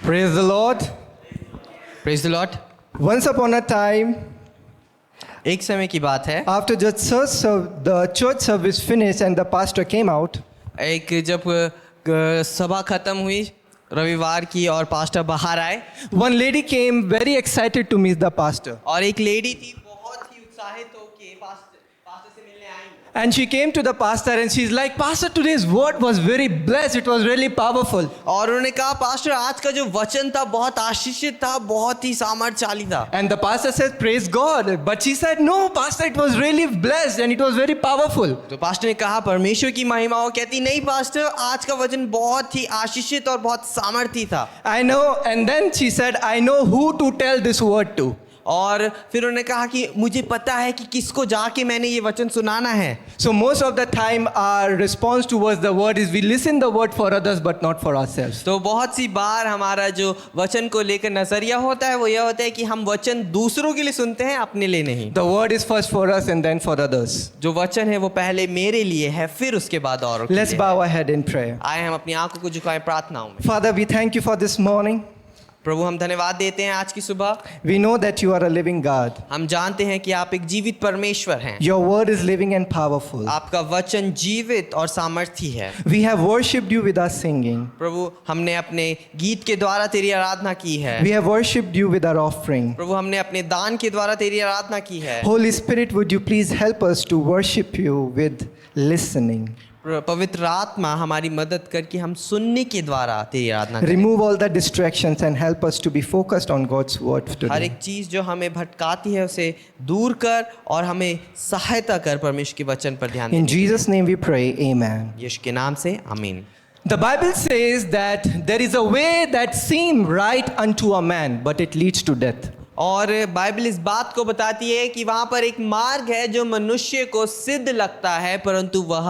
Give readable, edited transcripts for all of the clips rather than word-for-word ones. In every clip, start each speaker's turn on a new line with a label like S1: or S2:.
S1: Praise the Lord.
S2: Praise the Lord.
S1: Once upon a time,
S2: एक समय की बात है,
S1: after the church service finished and the pastor came out,
S2: एक जब सभा खत्म हुई रविवार की और पास्टर बाहर आए
S1: one lady came very excited to meet the pastor.
S2: और एक लेडी थी बहुत ही उत्साहित होके पास्टर से मिलने आई
S1: And she came to the pastor and she's like, Pastor, today's word was very blessed. It was really powerful.
S2: और उन्होंने कहा पास्टर आज का जो वचन था बहुत आशीषित था, बहुत ही सामर्थ्यशाली था।
S1: And the pastor said, Praise God. But she said, No, Pastor, it was really blessed and it was very powerful.
S2: तो पास्टर ने कहा परमेश्वर की महिमा हो, कहती नहीं पास्टर आज का वचन बहुत ही आशीषित और बहुत सामर्थ्य था।
S1: I know. And then she said, I know who to tell this word to.
S2: और फिर उन्होंने कहा कि मुझे पता है कि किसको जाके मैंने ये वचन सुनाना है।
S1: So most of the time our response towards the word is we listen the word for others but not for ourselves.
S2: तो बहुत सी बार हमारा जो वचन को लेकर नजरिया होता है वो यह होता है कि हम वचन दूसरों के लिए सुनते हैं, अपने लिए नहीं।
S1: The word is first for us and then for others.
S2: जो वचन है वो पहले मेरे लिए है, फिर उसके बाद औरों के
S1: Let's
S2: लिए।
S1: bow our head in prayer.
S2: आए हम अपनी आंखों को झुकाएं प्रार्थनाओं में।
S1: Father, we thank you for this morning.
S2: प्रभु हम धन्यवाद देते हैं आज की सुबह।
S1: We know that you are a living God.
S2: हम जानते हैं कि आप एक जीवित परमेश्वर हैं।
S1: Your word is living and powerful.
S2: आपका वचन जीवित और सामर्थी है।
S1: We have worshipped you with our singing.
S2: प्रभु हमने अपने गीत के द्वारा तेरी आराधना की है।
S1: We have worshipped you with our offering.
S2: प्रभु हमने अपने दान के द्वारा तेरी आराधना की है।
S1: Holy Spirit, would you please help us to worship you with listening?
S2: पवित्र आत्मा हमारी मदद करके हम सुनने के द्वारा तेरी आराधना करें।
S1: Remove all the distractions and help us to be focused on God's word
S2: her
S1: today.
S2: एक चीज जो हमें भटकाती है उसे दूर कर और हमें सहायता कर परमेश्वर के वचन पर ध्यान
S1: In
S2: देने।
S1: Jesus' name we pray, amen.
S2: यीशु के नाम से आमीन।
S1: The Bible says that there is a way that seems right unto a man, but it leads to death.
S2: और बाइबल इस बात को बताती है कि वहाँ पर एक मार्ग है जो मनुष्य को सिद्ध लगता है परंतु वह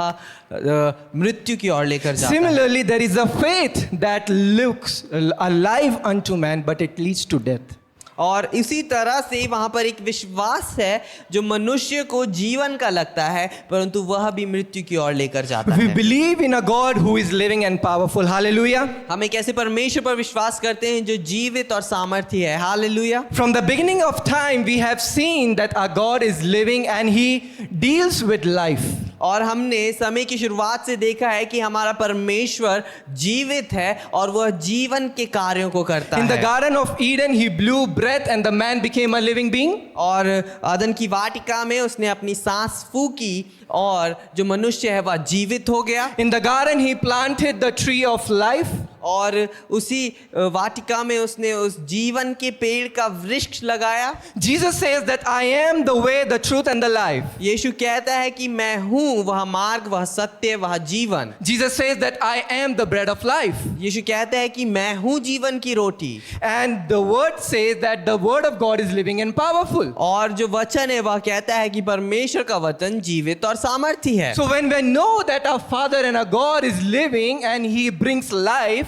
S2: मृत्यु की ओर लेकर जाता है।
S1: Similarly, there is a faith that looks alive unto man, but it leads to death.
S2: और इसी तरह से वहाँ पर एक विश्वास है जो मनुष्य को जीवन का लगता है परंतु वह भी मृत्यु की ओर लेकर जाता
S1: We
S2: है।
S1: believe in a God who is living and powerful. Hallelujah.
S2: हम एक ऐसे परमेश्वर पर विश्वास करते हैं जो जीवित और सामर्थ्य है। Hallelujah.
S1: From the beginning of time, we have seen that our God is living and He deals with life.
S2: और हमने समय की शुरुआत से देखा है कि हमारा परमेश्वर जीवित है और वह जीवन के कार्यों को करता
S1: In the
S2: है।
S1: Garden of Eden, He blew breath and the man became a living being.
S2: और अदन की वाटिका में उसने अपनी सांस फूकी और जो मनुष्य है वह जीवित हो गया।
S1: In the garden, He planted the tree of life.
S2: और उसी वाटिका में उसने उस जीवन के पेड़ का वृक्ष लगाया।
S1: Jesus says that I am the way, the truth and the life.
S2: यीशु कहता है कि मैं हूँ वह मार्ग, वह सत्य, वह जीवन।
S1: Jesus says that I am the bread of life.
S2: यीशु कहता है कि मैं हूँ जीवन की रोटी।
S1: And the word says that the word of God is living and powerful.
S2: और जो वचन है वह कहता है कि परमेश्वर का वचन जीवित और सामर्थी है।
S1: So when we know that our Father and our God is living and He brings life,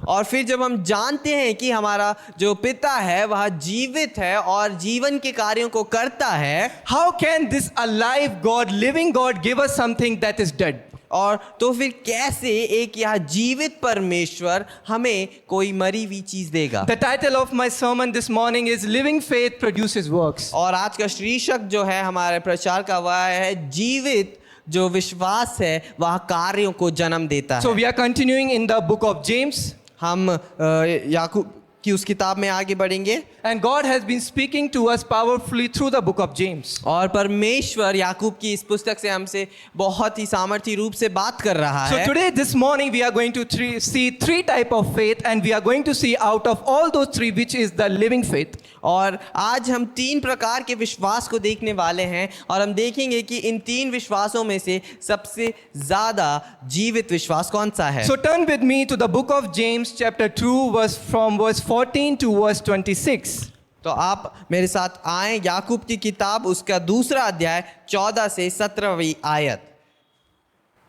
S2: और फिर जब हम जानते हैं कि हमारा जो पिता है वह जीवित है और जीवन के कार्यों को करता है,
S1: how can this alive God, living God give us something that is dead?
S2: और तो फिर कैसे एक यह जीवित परमेश्वर हमें कोई मरी हुई चीज देगा।
S1: The title of my sermon this morning is Living Faith Produces Works.
S2: और आज का शीर्षक जो है हमारे प्रचार का वह है जीवित जो विश्वास है वह कार्यों को जन्म देता
S1: So
S2: है।
S1: we are continuing in the book of James.
S2: हम याकूब की उस किताब में आगे बढ़ेंगे।
S1: And God has been speaking to us powerfully through the book of James.
S2: और परमेश्वर याकूब की इस पुस्तक से हमसे बहुत ही सामर्थी रूप से बात कर रहा
S1: So
S2: है।
S1: today, this morning, we are going to see three type of faith, and we are going to see out of all those three, which is the living faith.
S2: और आज हम तीन प्रकार के विश्वास को देखने वाले हैं और हम देखेंगे कि इन तीन विश्वासों में से सबसे ज्यादा जीवित विश्वास कौन सा है।
S1: So turn with me to the book of James, chapter 2, from verse 14 to verse 26.
S2: तो आप मेरे साथ आए याकूब की किताब उसका दूसरा अध्याय 14 से 17वीं आयत।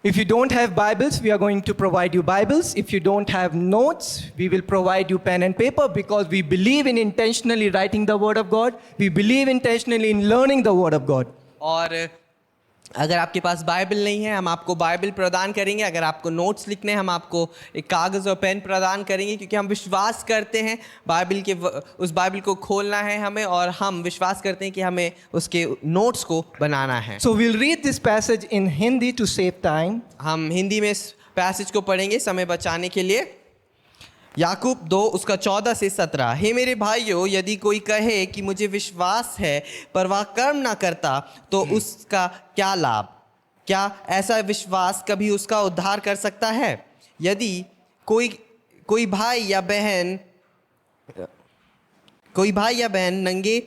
S1: If you don't have Bibles, we are going to provide you Bibles. If you don't have notes, we will provide you pen and paper because we believe in intentionally writing the Word of God. We believe intentionally in learning the Word of God.
S2: और अगर आपके पास Bible नहीं है, हम आपको Bible प्रदान करेंगे। अगर आपको नोट्स लिखने हैं, हम आपको एक कागज़ और पेन प्रदान करेंगे, क्योंकि हम विश्वास करते हैं बाइबल के उस बाइबल को खोलना है हमें, और हम विश्वास करते हैं कि हमें उसके नोट्स को बनाना है।
S1: So we'll read this passage in Hindi to save time.
S2: हम हिंदी में इस पैसेज को पढ़ेंगे समय बचाने के लिए। याकूब 2 उसका 14 से 17। हे मेरे भाइयों, यदि कोई कहे कि मुझे विश्वास है पर वह कर्म ना करता तो उसका क्या लाभ? क्या ऐसा विश्वास कभी उसका उद्धार कर सकता है? यदि कोई भाई या बहन नंगे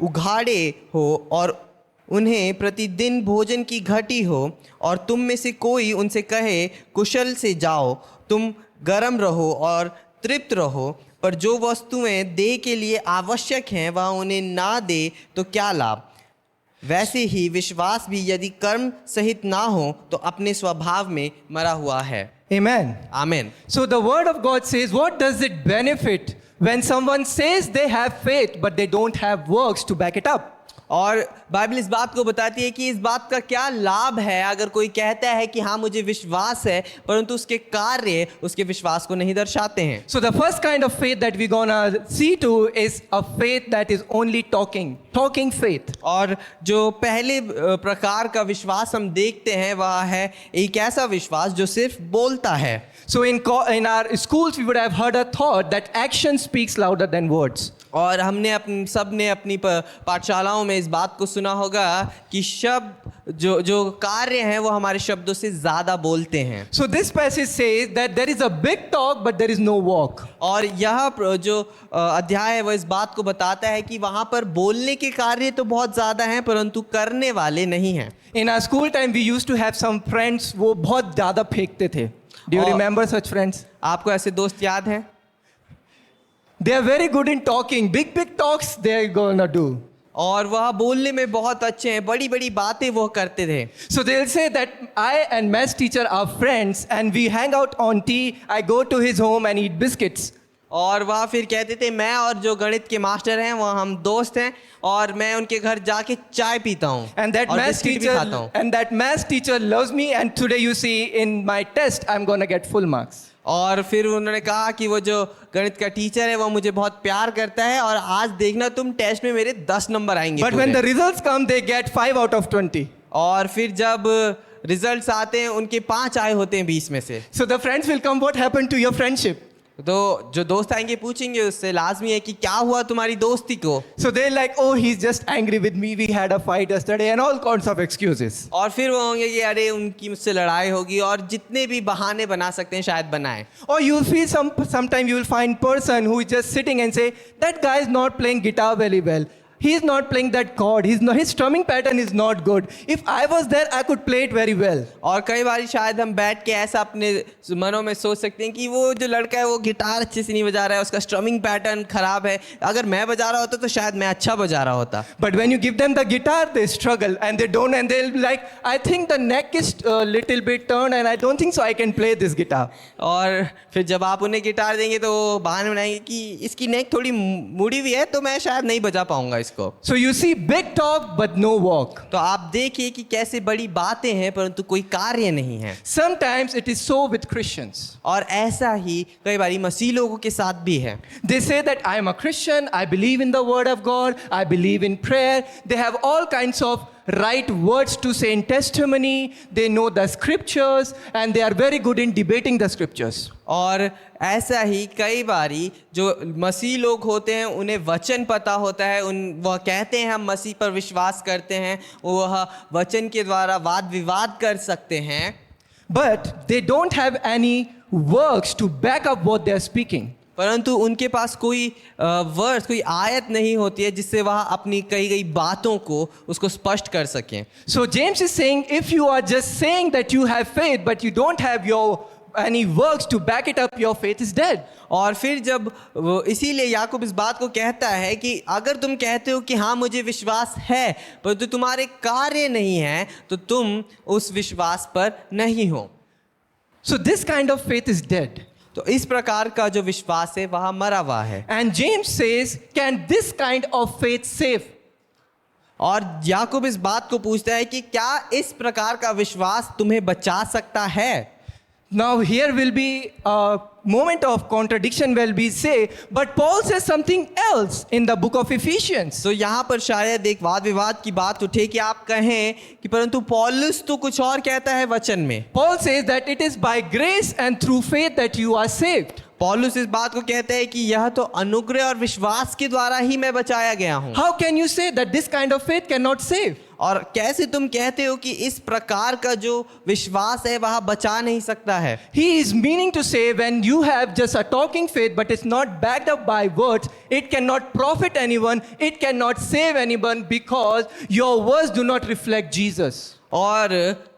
S2: उघाड़े हो और उन्हें प्रतिदिन भोजन की घटी हो, और तुम में से कोई उनसे कहे कुशल से जाओ, तुम गर्म रहो और तृप्त रहो, पर जो वस्तुएं देह के लिए आवश्यक हैं वह उन्हें ना दे तो क्या लाभ? वैसे ही विश्वास भी यदि कर्म सहित ना हो तो अपने स्वभाव में मरा हुआ है।
S1: Amen.
S2: आमीन।
S1: So the word of God says, what does it benefit when someone says they have faith but they don't have works to back it up?
S2: और बाइबल इस बात को बताती है कि इस बात का क्या लाभ है अगर कोई कहता है कि हाँ मुझे विश्वास है, परंतु उसके कार्य उसके विश्वास को नहीं दर्शाते हैं।
S1: So the first kind of faith that we're gonna see to is a faith that is only talking faith.
S2: और जो पहले प्रकार का विश्वास हम देखते हैं वह है एक ऐसा विश्वास जो सिर्फ बोलता है।
S1: So in our schools we would have heard a thought that action speaks louder than words.
S2: और हमने सबने अपनी पाठशालाओं में इस बात को सुना होगा कि शब्द जो कार्य हैं वो हमारे शब्दों से ज़्यादा बोलते हैं।
S1: So this passage says that there is a big talk but there is no walk.
S2: और यह जो अध्याय है वो इस बात को बताता है कि वहाँ पर बोलने के कार्य तो बहुत ज़्यादा हैं परंतु करने वाले नहीं हैं।
S1: In our school time we used to have some friends वो बहुत ज़्यादा फेंकते थे. Do you remember such friends?
S2: आपको ऐसे दोस्त याद हैं?
S1: They are very good in talking. Big talks they are gonna do.
S2: और वह बोलने में बहुत अच्छे हैं, बड़ी बड़ी बातें वो करते थे।
S1: So they'll say that I and maths teacher are friends and we hang out on tea. I go to his home and eat biscuits.
S2: और वह फिर कहते थे मैं और जो गणित के मास्टर हैं वह हम दोस्त हैं और मैं उनके घर जाके चाय पीता हूँ
S1: And that
S2: और
S1: maths
S2: बिस्किट भी खाता हूँ।
S1: maths teacher loves me and today you see in my test I'm gonna get full marks.
S2: और फिर उन्होंने कहा कि वो जो गणित का टीचर है वो मुझे बहुत प्यार करता है और आज देखना तुम टेस्ट में मेरे 10 नंबर आएंगे।
S1: But when the results come they get 5 out of 20.
S2: और फिर जब रिजल्ट्स आते हैं उनके 5 आए होते हैं 20 में से।
S1: So the friends will come, what happened to your friendship?
S2: तो जो दोस्त आएंगे पूछेंगे उससे लाजमी है कि क्या हुआ तुम्हारी दोस्ती को।
S1: So they're like, oh he's just angry with me, we had a fight yesterday and all kinds of excuses.
S2: और फिर वो होंगे कि अरे उनकी मुझसे लड़ाई होगी और जितने भी बहाने बना सकते हैं शायद बनाएं।
S1: Or you'll feel sometime you will find person who is just sitting and say that guy is not playing guitar very well. He is not playing that chord. His strumming pattern is not good. If I was there, I could play it very well.
S2: और कई बार शायद हम बैठ के ऐसा अपने मनों में सोच सकते हैं कि वो जो लड़का है वो गिटार अच्छे से नहीं बजा रहा है, उसका स्ट्रमिंग पैटर्न खराब है, अगर मैं बजा रहा होता तो शायद मैं अच्छा बजा रहा होता।
S1: But when you give them the guitar, they struggle and they don't, and they'll be like, I think the neck is a little bit turned and I don't think so I can play this guitar.
S2: और फिर जब आप उन्हें guitar देंगे तो वो बहाने बनाएंगे कि इसकी नेक थोड़ी मुड़ी हुई है तो मैं शायद नहीं बजा पाऊंगा इसको।
S1: So you see big talk but no walk.
S2: तो आप देखिए कि कैसे बड़ी बातें हैं परंतु कोई कार्य नहीं है।
S1: Sometimes it is so with Christians.
S2: और ऐसा ही कई बार मसीह लोगों के साथ भी है।
S1: They say that I am a Christian, I believe in the word of God, I believe in prayer. They have all kinds of right words to say in testimony. They know the scriptures and they are very good in debating the scriptures.
S2: और ऐसा ही कई बारी जो मसीह लोग होते हैं उन्हें वचन पता होता है, वह कहते हैं हम मसीह पर विश्वास करते हैं, वह वचन के द्वारा वाद विवाद कर सकते हैं,
S1: but they don't have any works to back up what they are speaking.
S2: परंतु उनके पास कोई वर्स कोई आयत नहीं होती है जिससे वह अपनी कही गई बातों को उसको स्पष्ट कर सकें।
S1: So James is saying if you are just saying that you have faith but you don't have any works to back it up, your faith is dead.
S2: और फिर जब इसीलिए याकूब इस बात को कहता है कि अगर तुम कहते हो कि हाँ मुझे विश्वास है परंतु तुम्हारे कार्य नहीं है तो तुम उस विश्वास पर नहीं हो।
S1: So this kind of faith is dead.
S2: तो इस प्रकार का जो विश्वास है वह मरा हुआ है।
S1: And James says, can this kind of faith save?
S2: और याकूब इस बात को पूछता है कि क्या इस प्रकार का विश्वास तुम्हें बचा सकता है?
S1: Now, here will be a moment of contradiction where we say, but Paul says something else in the book of Ephesians.
S2: तो यहाँ पर शायद एक वाद विवाद की बात उठे कि आप कहें कि परंतु पौलुस तो कुछ और कहता है वचन में।
S1: Paul says that it is by grace and through faith that you are saved.
S2: पौलुस इस बात को कहते हैं कि यह तो अनुग्रह और विश्वास के द्वारा ही मैं बचाया गया हूँ।
S1: How can you say that this kind of faith cannot save?
S2: और कैसे तुम कहते हो कि इस प्रकार का जो विश्वास है वह बचा नहीं सकता है?
S1: He is meaning to say when you have just a talking faith but it's not backed up by words, it cannot profit anyone, it cannot save anyone because your words do not reflect Jesus.
S2: और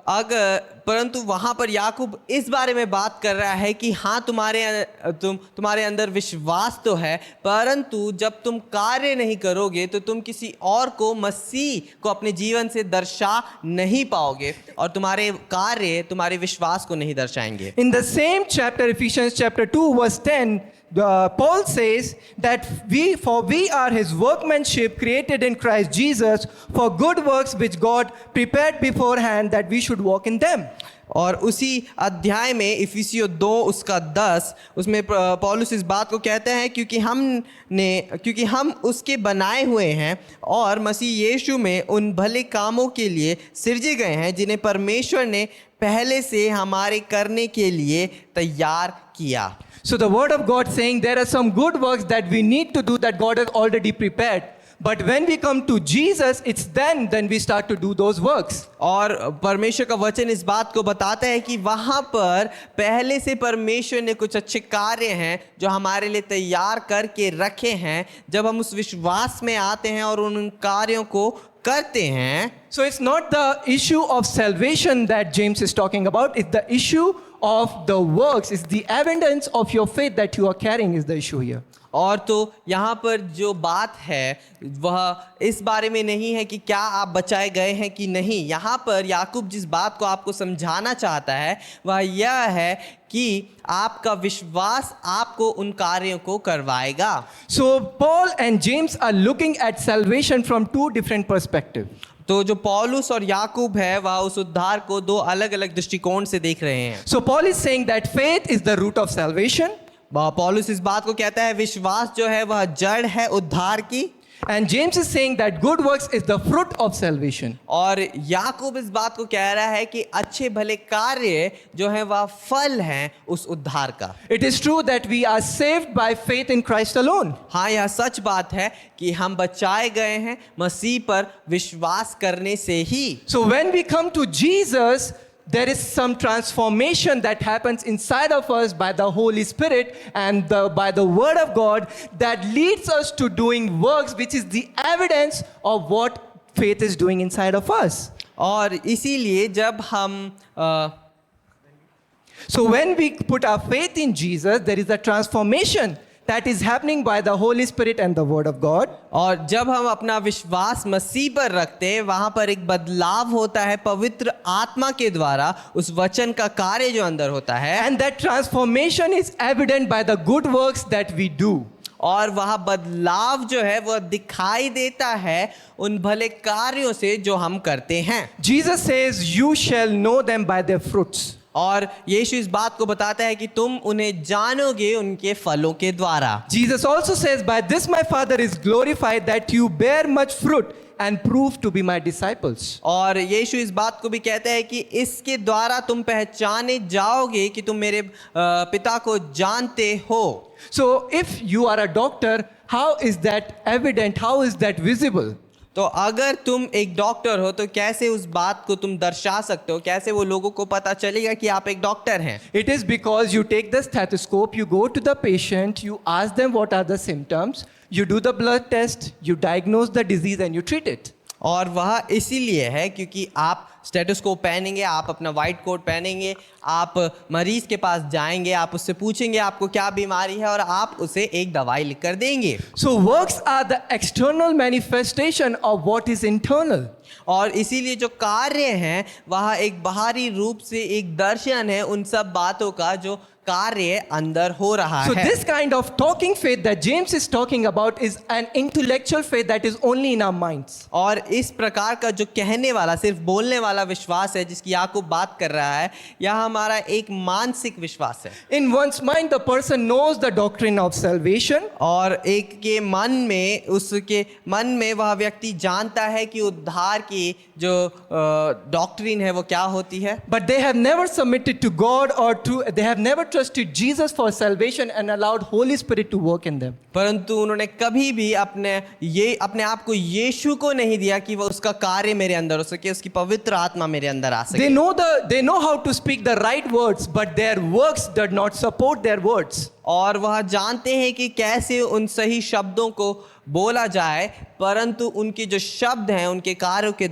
S2: अगर परंतु वहां पर याकूब इस बारे में बात कर रहा है कि हाँ तुम्हारे अंदर विश्वास तो है, परंतु जब तुम कार्य नहीं करोगे तो तुम किसी और को मसीह को अपने जीवन से दर्शा नहीं पाओगे और तुम्हारे कार्य तुम्हारे विश्वास को नहीं दर्शाएंगे।
S1: In the same chapter, Ephesians chapter 2 verse 10, Paul says that we are his workmanship created in Christ Jesus for good works which God prepared beforehand that we should walk in them.
S2: और उसी अध्याय में इफिसियों 2 उसका 10 उसमें पौलुस इस बात को कहते हैं क्योंकि हम उसके बनाए हुए हैं और मसीह यीशु में उन भले कामों के लिए सिरजे गए हैं जिन्हें परमेश्वर ने पहले से हमारे करने के लिए तैयार किया।
S1: So the word of God saying there are some good works that we need to do that God has already prepared. But when we come to Jesus, it's then we start to do those works.
S2: और परमेश्वर का वचन इस बात को बताता है कि वहाँ पर पहले से परमेश्वर ने कुछ अच्छे कार्य हैं जो हमारे लिए तैयार करके रखे हैं। जब हम उस विश्वास में आते हैं और उन कार्यों को करते हैं।
S1: So it's not the issue of salvation that James is talking about. It's the issue of the works. It's the evidence of your faith that you are carrying is the issue here.
S2: और तो यहाँ पर जो बात है वह इस बारे में नहीं है कि क्या आप बचाए गए हैं कि नहीं। यहाँ पर याकूब जिस बात को आपको समझाना चाहता है वह यह है कि आपका विश्वास आपको उन कार्यों को करवाएगा।
S1: So Paul and James are looking at salvation from two different perspectives.
S2: तो जो पौलुस और याकूब है वह उस उद्धार को दो अलग अलग दृष्टिकोण से देख रहे हैं।
S1: So Paul is saying that faith is the root of salvation.
S2: पौलुस इस बात को कहता है विश्वास जो है वह जड़ है उद्धार की।
S1: And James is saying that good works is the fruit of salvation.
S2: और याकूब इस बात को कह रहा है कि अच्छे भले कार्य जो है वह फल हैं उस उद्धार का।
S1: It is true that we are saved by faith in Christ alone.
S2: हाँ, यह सच बात है कि हम बचाए गए हैं मसीह पर विश्वास करने से ही।
S1: So when we come to Jesus, there is some transformation that happens inside of us by the Holy Spirit and by the Word of God that leads us to doing works, which is the evidence of what faith is doing inside of us.
S2: और इसीलिए जब हम
S1: So when we put our faith in Jesus, there is a transformation that is happening by the Holy Spirit and the Word of God.
S2: और जब हम अपना विश्वास मसीह पर रखते हैं वहाँ पर एक बदलाव होता है पवित्र आत्मा के द्वारा उस वचन का कार्य जो अंदर होता है।
S1: And that transformation is evident by the good works that we do.
S2: और वह बदलाव जो है वह दिखाई देता है उन भले कार्यों से जो हम करते हैं।
S1: Jesus says, "You shall know them by their fruits."
S2: और यीशु इस बात को बताता है कि तुम उन्हें जानोगे उनके फलों के द्वारा।
S1: Jesus also says, "By this my Father is glorified, that you bear much fruit and prove to be my disciples."
S2: और यीशु इस बात को भी कहता है कि इसके द्वारा तुम पहचाने जाओगे कि तुम मेरे पिता को जानते हो।
S1: So if you are a doctor, how is that evident? How is that visible?
S2: तो अगर तुम एक डॉक्टर हो तो कैसे उस बात को तुम दर्शा सकते हो, कैसे वो लोगों को पता चलेगा कि आप एक डॉक्टर हैं?
S1: It is because you take the stethoscope, you go to the patient, you ask them what are the symptoms, you do the blood test, you diagnose the disease and you treat it.
S2: और वह इसीलिए है क्योंकि आप stethoscope पहनेंगे, आप अपना white coat पहनेंगे, आप मरीज के पास जाएंगे, आप उससे पूछेंगे आपको क्या बीमारी है और आप उसे एक दवाई लिख कर देंगे।
S1: So, works are the external manifestation of what is internal.
S2: और इसीलिए जो कार्य हैं वह एक बाहरी रूप से एक दर्शन है उन सब बातों का जो कार्य अंदर हो रहा
S1: So,
S2: है।
S1: this kind of talking faith that James is talking about is an intellectual faith that is only in our minds.
S2: और इस प्रकार का जो कहने वाला सिर्फ बोलने वाला विश्वास है जिसकी याकूब बात कर रहा है, यह हमारा एक मानसिक विश्वास है।
S1: In one's mind, the person knows the doctrine of salvation,
S2: और एक के मन में, उसके मन में वह व्यक्ति जानता है कि उद्धार की जो डॉक्ट्रिन है वो क्या होती है,
S1: but they have never submitted to God or they have never trusted Jesus for salvation and allowed Holy Spirit to work in them.
S2: परंतु उन्होंने कभी भी अपने आप को यीशु को नहीं दिया कि वह उसका कार्य मेरे अंदर हो सके, उसकी पवित्र आत्मा मेरे अंदर आ सके।
S1: They know how to speak the right words, but their works did not support their words.
S2: और वह जानते हैं कि कैसे उन सही शब्दों को बोला जाए, परंतु उनके जो शब्द हैं उनके कार्यों के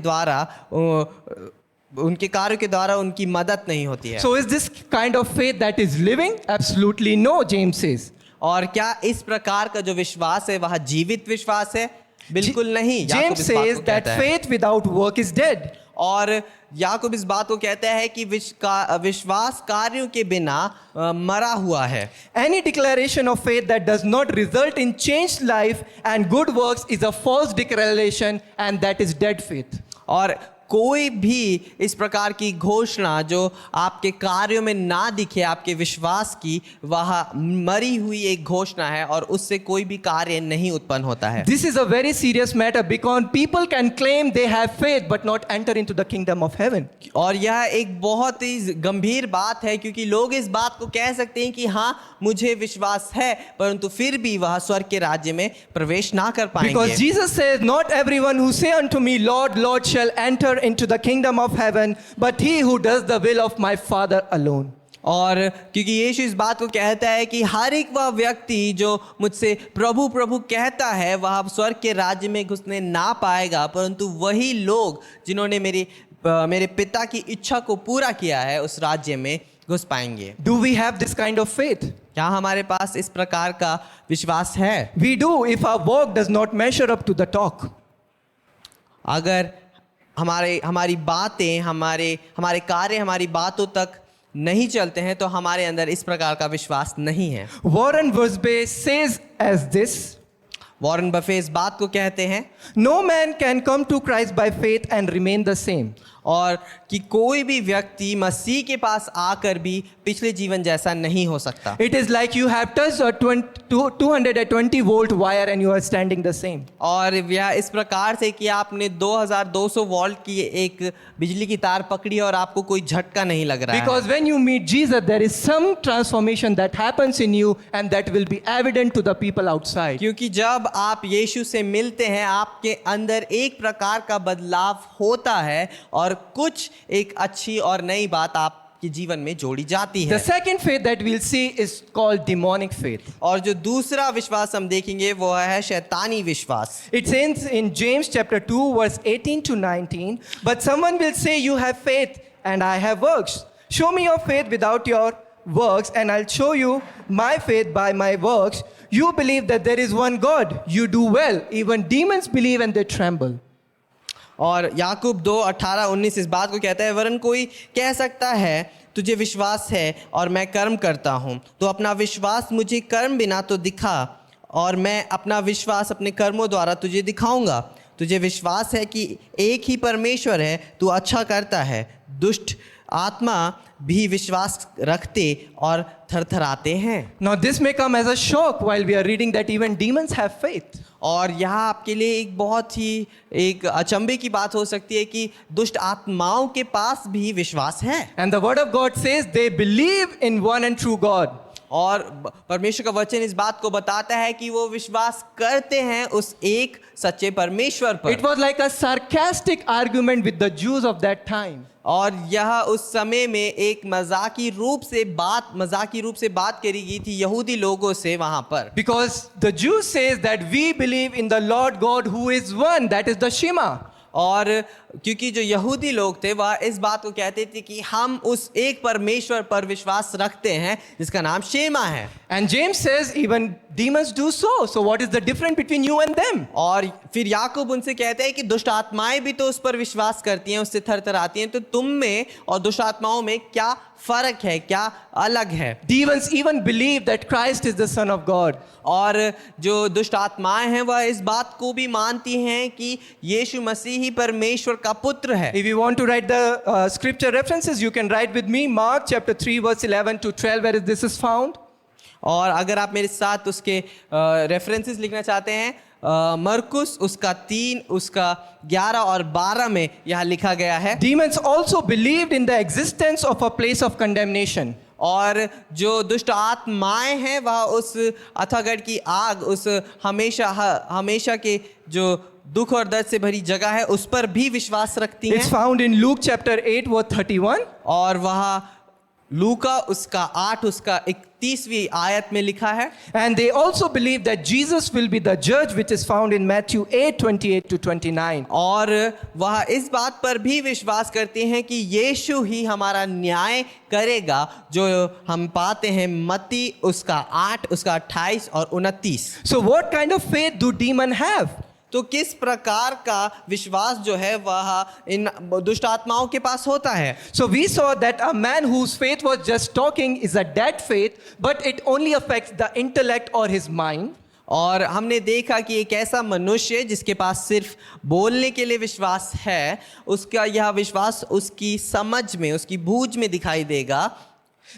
S2: द्वारा उनकी मदद नहीं होती है।
S1: So is this kind of faith that is living? Absolutely no, James says.
S2: और क्या इस प्रकार का जो विश्वास है वह जीवित विश्वास है? बिल्कुल नहीं। याकूब
S1: James
S2: इस बात
S1: says
S2: को
S1: that
S2: कहता है।
S1: faith without work is dead.
S2: और याकूब इस बात को कहता है कि विश्वास कार्यों के बिना मरा हुआ है।
S1: Any declaration of faith that does not result in changed life and good works is a false declaration, and that is dead faith.
S2: और कोई भी इस प्रकार की घोषणा जो आपके कार्यों में ना दिखे, आपके विश्वास की, वह मरी हुई एक घोषणा है और उससे कोई भी कार्य नहीं उत्पन्न होता है।
S1: This is a very serious matter because people can claim they have faith but not enter into the kingdom of heaven.
S2: और यह एक बहुत ही गंभीर बात है क्योंकि लोग इस बात को कह सकते हैं कि हाँ मुझे विश्वास है, परंतु फिर भी वह स्वर्ग के राज्य में प्रवेश ना कर पाएंगे।
S1: Because Jesus says, "Not everyone who say unto me, Lord, Lord, shall enter into the kingdom of heaven, but he who does the will of my Father alone."
S2: और क्योंकि यीशु इस बात को कहता है कि हर एक वह व्यक्ति जो मुझसे प्रभु प्रभु कहता है वह स्वर्ग के राज्य में घुसने ना पाएगा, परंतु वही लोग जिन्होंने मेरे पिता की इच्छा को पूरा किया है उस राज्य में घुस पाएंगे।
S1: Do we have this kind of faith?
S2: क्या हमारे पास इस प्रकार का विश्वास है?
S1: We do if our walk does not measure up to the talk.
S2: अगर हमारी बातें, हमारे कार्य हमारी बातों तक नहीं चलते हैं तो हमारे अंदर इस प्रकार का विश्वास नहीं है।
S1: Warren Wiersbe says as this,
S2: Warren Buffett इस बात को कहते हैं,
S1: no man can come to Christ by faith and remain the same.
S2: और कि कोई भी व्यक्ति मसीह के पास आकर भी पिछले जीवन जैसा नहीं हो सकता।
S1: It is like you have touched a 220 volt wire and you are standing the same.
S2: और यह इस प्रकार से कि आपने 2200 वोल्ट की एक बिजली की तार पकड़ी और आपको कोई झटका नहीं लग रहा है।
S1: Because when you meet Jesus, there is some transformation that happens in you and that will be evident to the people outside.
S2: क्योंकि जब आप यीशु से मिलते हैं आपके अंदर एक प्रकार का बदलाव होता है और कुछ एक अच्छी और नई बात आपके जीवन में जोड़ी जाती है।
S1: The second faith that we'll see is called demonic faith.
S2: और जो दूसरा विश्वास हम देखेंगे वो है शैतानी विश्वास।
S1: It says in James chapter 2 verse 18 to 19, but someone will say, you have faith and I have works. Show me your faith without your works and I'll show you my faith by my works. You believe that there is one God. You do well. Even demons believe and they tremble.
S2: और याकूब 2:18-19 इस बात को कहता है, वरन कोई कह सकता है तुझे विश्वास है और मैं कर्म करता हूँ, तो अपना विश्वास मुझे कर्म बिना तो दिखा और मैं अपना विश्वास अपने कर्मों द्वारा तुझे दिखाऊंगा। तुझे विश्वास है कि एक ही परमेश्वर है, तू अच्छा करता है। दुष्ट आत्मा भी विश्वास रखते और थरथराते हैं।
S1: Now this may come as a shock while we are reading that even demons have faith.
S2: और यहाँ आपके लिए एक बहुत ही एक अचंभे की बात हो सकती है कि दुष्ट आत्माओं के पास भी विश्वास है।
S1: And the word of God says they believe in one and true God.
S2: और परमेश्वर का वचन इस बात को बताता है कि वो विश्वास करते हैं उस एक सच्चे परमेश्वर पर।
S1: It was like a sarcastic argument with the Jews of that time.
S2: और यह उस समय में एक मजाकी रूप से बात करी गई थी यहूदी लोगों से वहां पर।
S1: Because the Jews says that we believe in the Lord God who is one, that is the Shema.
S2: और क्योंकि जो यहूदी लोग थे वह इस बात को कहते थे कि हम उस एक परमेश्वर पर विश्वास रखते हैं जिसका नाम शेमा है।
S1: And James says even demons do so. So what is the difference between you and them?
S2: और फिर याकूब उनसे कहते हैं कि दुष्ट आत्माएं भी तो उस पर विश्वास करती हैं, उससे थरथराती हैं, तो तुम में और दुष्ट आत्माओं में क्या फर्क है, क्या अलग है?
S1: Demons even believe that Christ is the Son of God.
S2: और जो दुष्ट आत्माएं हैं वह इस बात को भी मानती हैं कि यीशु मसीह ही परमेश्वर का पुत्र है।
S1: If you want to write the scripture references, you can write with me Mark chapter 3 verse 11 to 12 where this is found.
S2: और अगर आप मेरे साथ उसके रेफरेंसेस लिखना चाहते हैं, मरकुस उसका 3 उसका 11 और 12 में यहाँ लिखा गया है।
S1: Demons also believed in the existence of a place of condemnation.
S2: और जो दुष्ट आत्माएं हैं वह उस अथागढ़ की आग, उस हमेशा के जो दुख और दर्द से भरी जगह है उस पर भी विश्वास रखती
S1: It's
S2: हैं।
S1: found in Luke chapter 8 verse 31.
S2: और वह लूका उसका 8 उसका 31वीं आयत में लिखा है।
S1: And they also believe that Jesus will be the judge, which is found in Matthew 8 28 to 29.
S2: और वह इस बात पर भी विश्वास करते हैं कि यीशु ही हमारा न्याय करेगा, जो हम पाते हैं मत्ती उसका 8 उसका 28 और 29।
S1: So what kind of faith do demons have?
S2: तो किस प्रकार का विश्वास जो है वह इन दुष्ट आत्माओं के पास होता है?
S1: So we saw that a man whose faith was just talking is a dead faith, but it only affects the intellect or his mind.
S2: और हमने देखा कि एक ऐसा मनुष्य जिसके पास सिर्फ बोलने के लिए विश्वास है, उसका यह विश्वास उसकी समझ में, उसकी बूझ में दिखाई देगा।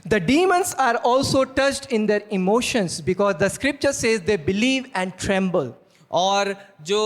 S1: The demons are also touched in their emotions because the scripture says they believe and tremble.
S2: और जो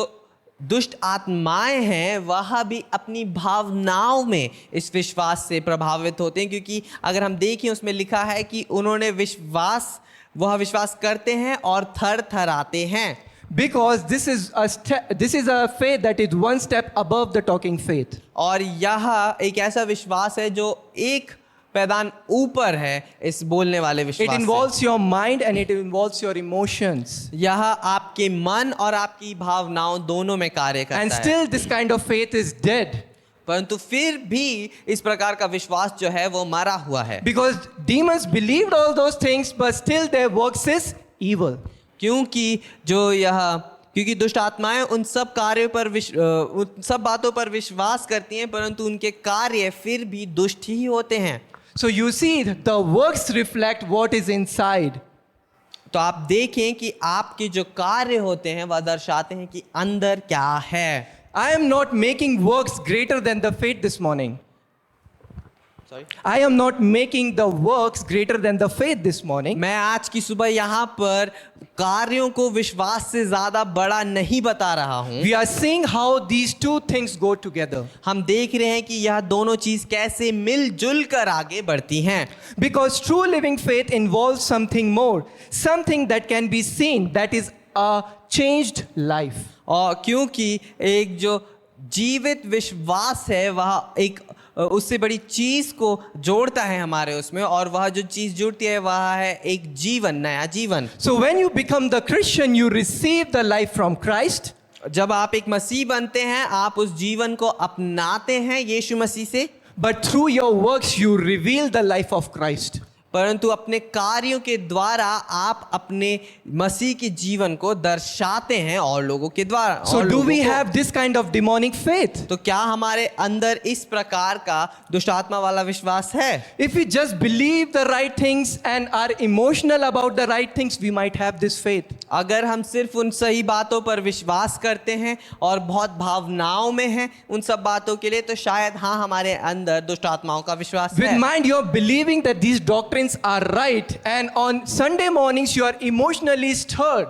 S2: दुष्ट आत्माएं हैं वह भी अपनी भावनाओं में इस विश्वास से प्रभावित होते हैं, क्योंकि अगर हम देखें उसमें लिखा है कि उन्होंने वह विश्वास करते हैं और थर थराते हैं।
S1: Because this is a faith that is one step above the talking faith.
S2: और यह एक ऐसा विश्वास है जो एक पैदान ऊपर है इस बोलने वाले
S1: It
S2: विश्वास से।
S1: involves your mind and it involves your emotions.
S2: यह आपके मन और आपकी भावनाओं दोनों में कार्य करता
S1: And
S2: है।
S1: still this kind of faith is dead.
S2: परंतु फिर भी इस प्रकार का विश्वास जो है वो मरा हुआ है,
S1: Because demons believed all those things, but still their works is evil.
S2: क्योंकि दुष्ट आत्माएं उन सब कार्यों पर उन सब बातों पर विश्वास करती हैं, परंतु उनके कार्य फिर भी दुष्ट ही होते हैं।
S1: So you see, the works reflect what is inside.
S2: तो आप देखें कि आपके जो कार्य होते हैं वह दर्शाते हैं कि अंदर क्या है।
S1: I am not making works greater than the faith this morning.
S2: Sorry?
S1: I am not making the works greater than the faith this morning.
S2: मैं आज की सुबह यहाँ पर कार्यों को विश्वास से ज्यादा बड़ा नहीं बता रहा हूँ।
S1: We are seeing how these two things go together.
S2: हम देख रहे हैं कि यह दोनों चीज कैसे मिलजुल कर आगे बढ़ती हैं।
S1: Because true living faith involves something more, something that can be seen, that is a changed life.
S2: और क्योंकि एक जो जीवित विश्वास है वह एक उससे बड़ी चीज को जोड़ता है हमारे उसमें, और वह जो चीज जुड़ती है वह है एक जीवन, नया जीवन।
S1: So when you become the Christian, you receive the life from Christ.
S2: जब आप एक मसीह बनते हैं आप उस जीवन को अपनाते हैं यीशु मसीह से,
S1: But through your works, you reveal the life of Christ.
S2: परंतु अपने कार्यों के द्वारा आप अपने मसीह के जीवन को दर्शाते हैं और लोगों के द्वारा।
S1: So do we have this kind of demonic faith?
S2: तो क्या हमारे अंदर इस प्रकार का दुष्ट आत्मा वाला विश्वास है?
S1: If we just believe the right things and are emotional about the right things, we might have this faith.
S2: अगर हम सिर्फ उन सही बातों पर विश्वास करते हैं और बहुत भावनाओं में हैं उन सब बातों के लिए, तो शायद हाँ हमारे अंदर दुष्ट आत्माओं का विश्वास
S1: With
S2: है।
S1: mind, you're believing that these doctrines are right, and on Sunday mornings you are emotionally stirred.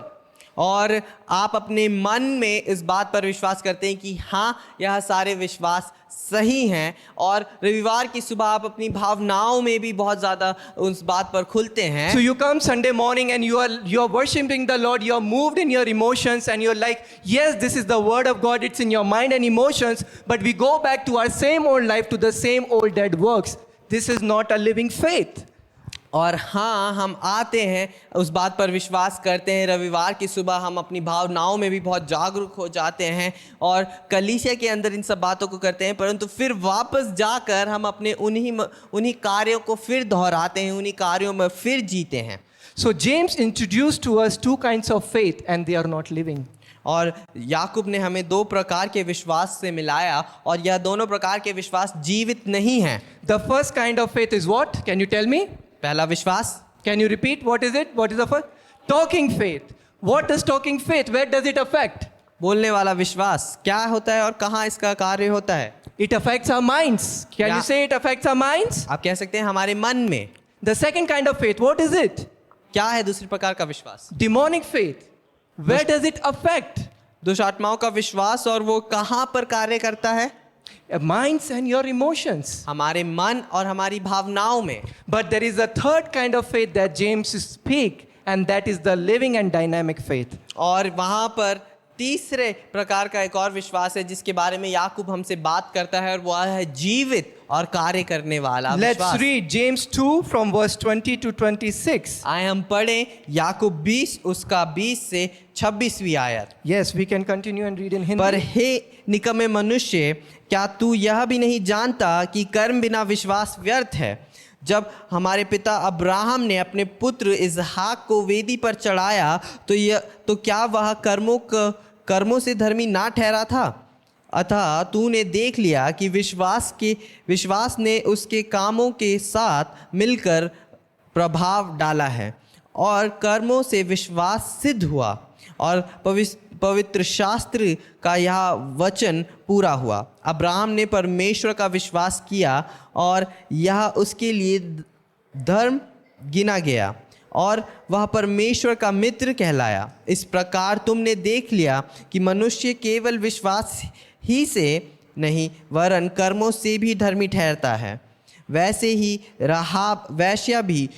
S2: और आप अपने मन में इस बात पर विश्वास करते हैं कि हाँ यह सारे विश्वास सही हैं, और रविवार की सुबह आप अपनी भावनाओं में भी बहुत ज़्यादा उस बात पर खुलते हैं।
S1: So you come Sunday morning and you're worshiping the Lord, you're moved in your emotions, and you're like, yes, this is the word of God, it's in your mind and emotions, but we go back to our same old life, to the same old dead works. This is not a living faith.
S2: और हाँ, हम आते हैं, उस बात पर विश्वास करते हैं। रविवार की सुबह हम अपनी भावनाओं में भी बहुत जागरूक हो जाते हैं और कलीसिया के अंदर इन सब बातों को करते हैं, परंतु फिर वापस जाकर हम अपने उन्हीं कार्यों को फिर दोहराते हैं, उन्हीं कार्यों में फिर जीते हैं।
S1: So James introduced to us two kinds of faith and they are not living.
S2: और याकूब ने हमें दो प्रकार के विश्वास से मिलाया और यह दोनों प्रकार के विश्वास जीवित नहीं हैं।
S1: The first kind of faith is what? Can you tell me?
S2: पहला विश्वास,
S1: Can you repeat? What is it? What is the first? Talking faith. What does talking faith? Where does it affect?
S2: बोलने वाला विश्वास क्या होता है और कहाँ इसका कार्य होता है?
S1: It affects our minds. Can
S2: Yeah.
S1: you say it affects our minds?
S2: आप कह सकते हैं हमारे मन में।
S1: The second kind of faith, what is it?
S2: क्या है दूसरी प्रकार का विश्वास?
S1: Demonic faith. Where does it affect?
S2: दुष्ट आत्माओं का विश्वास, और वो कहाँ पर कार्य करता है?
S1: Minds and your emotions.
S2: हमारे मन और हमारी भावनाओं में।
S1: But there is a third kind of faith that James speaks, and that is the living and dynamic faith.
S2: और वहाँ पर तीसरे प्रकार का एक और विश्वास है जिसके बारे में याकूब हमसे बात करता है, और वह है जीवित और कार्य करने वाला
S1: Let's
S2: विश्वास।
S1: read James 2 from verse 20 to 26.
S2: आए हम पढ़ें याकूब 20 उसका 20 से 26वीं आयत।
S1: Yes, we can continue and read in Hindi.
S2: पर हे निकम्मे मनुष्य, क्या तू यह भी नहीं जानता कि कर्म बिना विश्वास व्यर्थ है? जब हमारे पिता अब्राहम ने अपने पुत्र इसहाक को वेदी पर चढ़ाया तो क्या वह कर्मों से धर्मी ना ठहरा था? अतः तूने देख लिया कि विश्वास ने उसके कामों के साथ मिलकर प्रभाव डाला है, और कर्मों से विश्वास सिद्ध हुआ, और पवित्र शास्त्र का यह वचन पूरा हुआ। अब्राहम ने परमेश्वर का विश्वास किया और यह उसके लिए धर्म गिना गया, और वह परमेश्वर का मित्र कहलाया। इस प्रकार तुमने देख लिया कि मनुष्य केवल विश्वास ही से नहीं वरन कर्मों से भी धर्मी ठहरता है। वैसे ही राहाब वेश्या भी,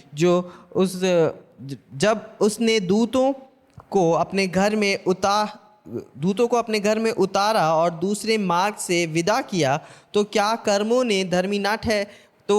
S2: जब उसने दूतों को अपने घर में उतारा और दूसरे मार्ग से विदा किया, तो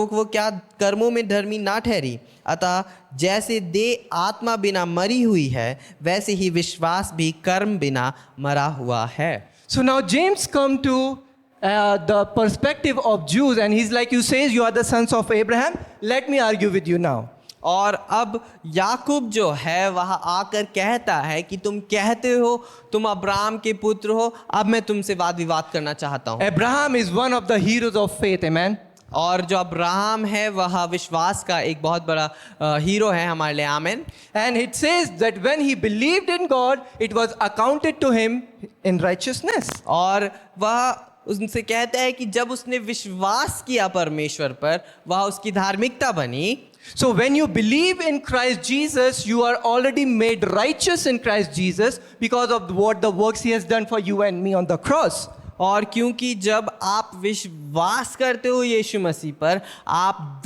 S2: वो क्या कर्मों में धर्मी ना ठहरी? अतः जैसे देह आत्मा बिना मरी हुई है, वैसे ही विश्वास भी कर्म बिना मरा हुआ है।
S1: So now James come to the perspective of Jews, and he's like, you says you are the sons of Abraham. Let me argue with you now.
S2: और अब याकूब जो है वह आकर कहता है कि तुम कहते हो तुम अब्राहम के पुत्र हो, अब मैं तुमसे वाद विवाद करना चाहता हूँ।
S1: Abraham is one of the heroes of faith, amen.
S2: और जो अब्राहम है वह विश्वास का एक बहुत बड़ा हीरो है हमारे लिए, आमेन।
S1: And it says that when he believed in God, it was accounted to him in righteousness.
S2: और वह उनसे कहता है कि जब उसने विश्वास किया परमेश्वर पर, वह उसकी धार्मिकता बनी।
S1: So when you believe in Christ Jesus, you are already made righteous in Christ Jesus because of what the works he has done for you and me on the cross.
S2: और क्योंकि जब आप विश्वास करते हो यीशु मसीह पर, आप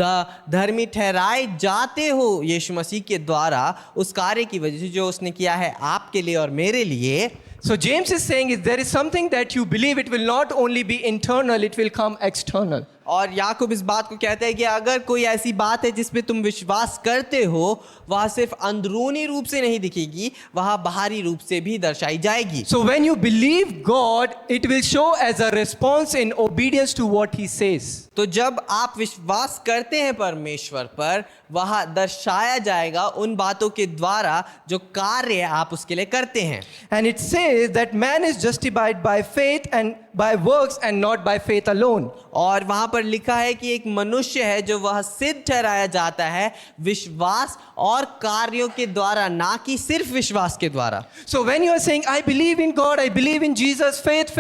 S2: धर्मी ठहराए जाते हो यीशु मसीह के द्वारा, उस कार्य की वजह से जो उसने किया है आपके लिए और मेरे लिए।
S1: So James is saying is there is something that you believe, it will not only be internal, it will come external.
S2: और याकूब इस बात को कहता है कि अगर कोई ऐसी बात है जिस पे तुम विश्वास करते हो, वह सिर्फ अंदरूनी रूप से नहीं दिखेगी, वह बाहरी रूप से भी दर्शाई जाएगी।
S1: So when you believe God, it will show as a response in obedience to what he says.
S2: तो जब आप विश्वास करते हैं परमेश्वर पर, वह दर्शाया जाएगा उन बातों के द्वारा जो कार्य आप उसके लिए करते हैं।
S1: And it says that man is justified by faith and by works and not by faith alone.
S2: और वहां पर लिखा है कि एक मनुष्य है जो वह सिद्ध ठहराया जाता है विश्वास और कार्यों के द्वारा, ना कि सिर्फ विश्वास के द्वारा।
S1: So when you are saying, I believe in God, I believe in Jesus, faith,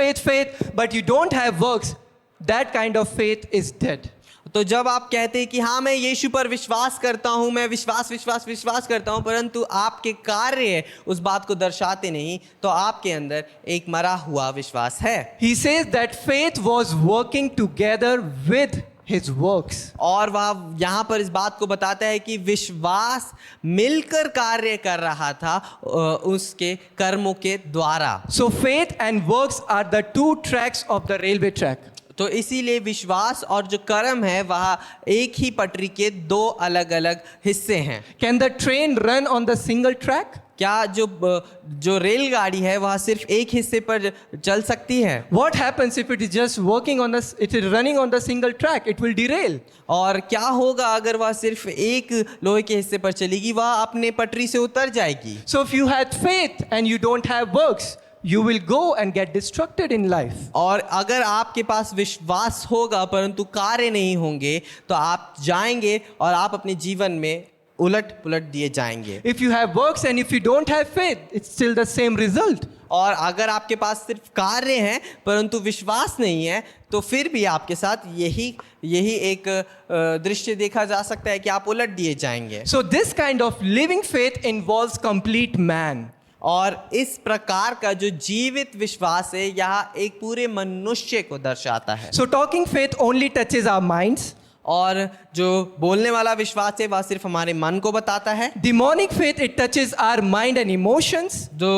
S1: but you don't have works, that kind of faith is dead.
S2: तो जब आप कहते हैं कि हाँ मैं यीशु पर विश्वास करता हूँ, मैं विश्वास करता हूँ, परंतु आपके कार्य उस बात को दर्शाते नहीं, तो आपके अंदर एक मरा हुआ विश्वास है।
S1: He says that faith was working together with his works.
S2: और वह यहाँ पर इस बात को बताता है कि विश्वास मिलकर कार्य कर रहा था उसके कर्मों के द्वारा।
S1: So faith and works are the two tracks of the railway track.
S2: तो इसीलिए विश्वास और जो कर्म है वह एक ही पटरी के दो अलग अलग हिस्से हैं।
S1: Can the train run on the single track?
S2: क्या जो रेलगाड़ी है वह सिर्फ एक हिस्से पर चल सकती है?
S1: What happens if it is just it is running on the single track? It will derail.
S2: और क्या होगा अगर वह सिर्फ एक लोहे के हिस्से पर चलेगी? वह अपने पटरी से उतर जाएगी।
S1: So if you had faith and you don't have works, you will go and get distracted in life.
S2: और अगर आपके पास विश्वास होगा परंतु कार्य नहीं होंगे तो आप जाएंगे और आप अपने जीवन में उलट पुलट दिए जाएंगे।
S1: If you have works and if you don't have faith, it's still the same result.
S2: और अगर आपके पास सिर्फ कार्य हैं परंतु विश्वास नहीं है तो फिर भी आपके साथ यही एक दृश्य देखा जा सकता है कि आप उलट दिए जाएंगे।
S1: So this kind of living faith involves complete man.
S2: और इस प्रकार का जो जीवित विश्वास है यह एक पूरे मनुष्य को दर्शाता है।
S1: So talking faith only touches our minds.
S2: और जो बोलने वाला विश्वास है वह सिर्फ हमारे मन को बताता है।
S1: Demonic faith, it touches our mind and emotions.
S2: जो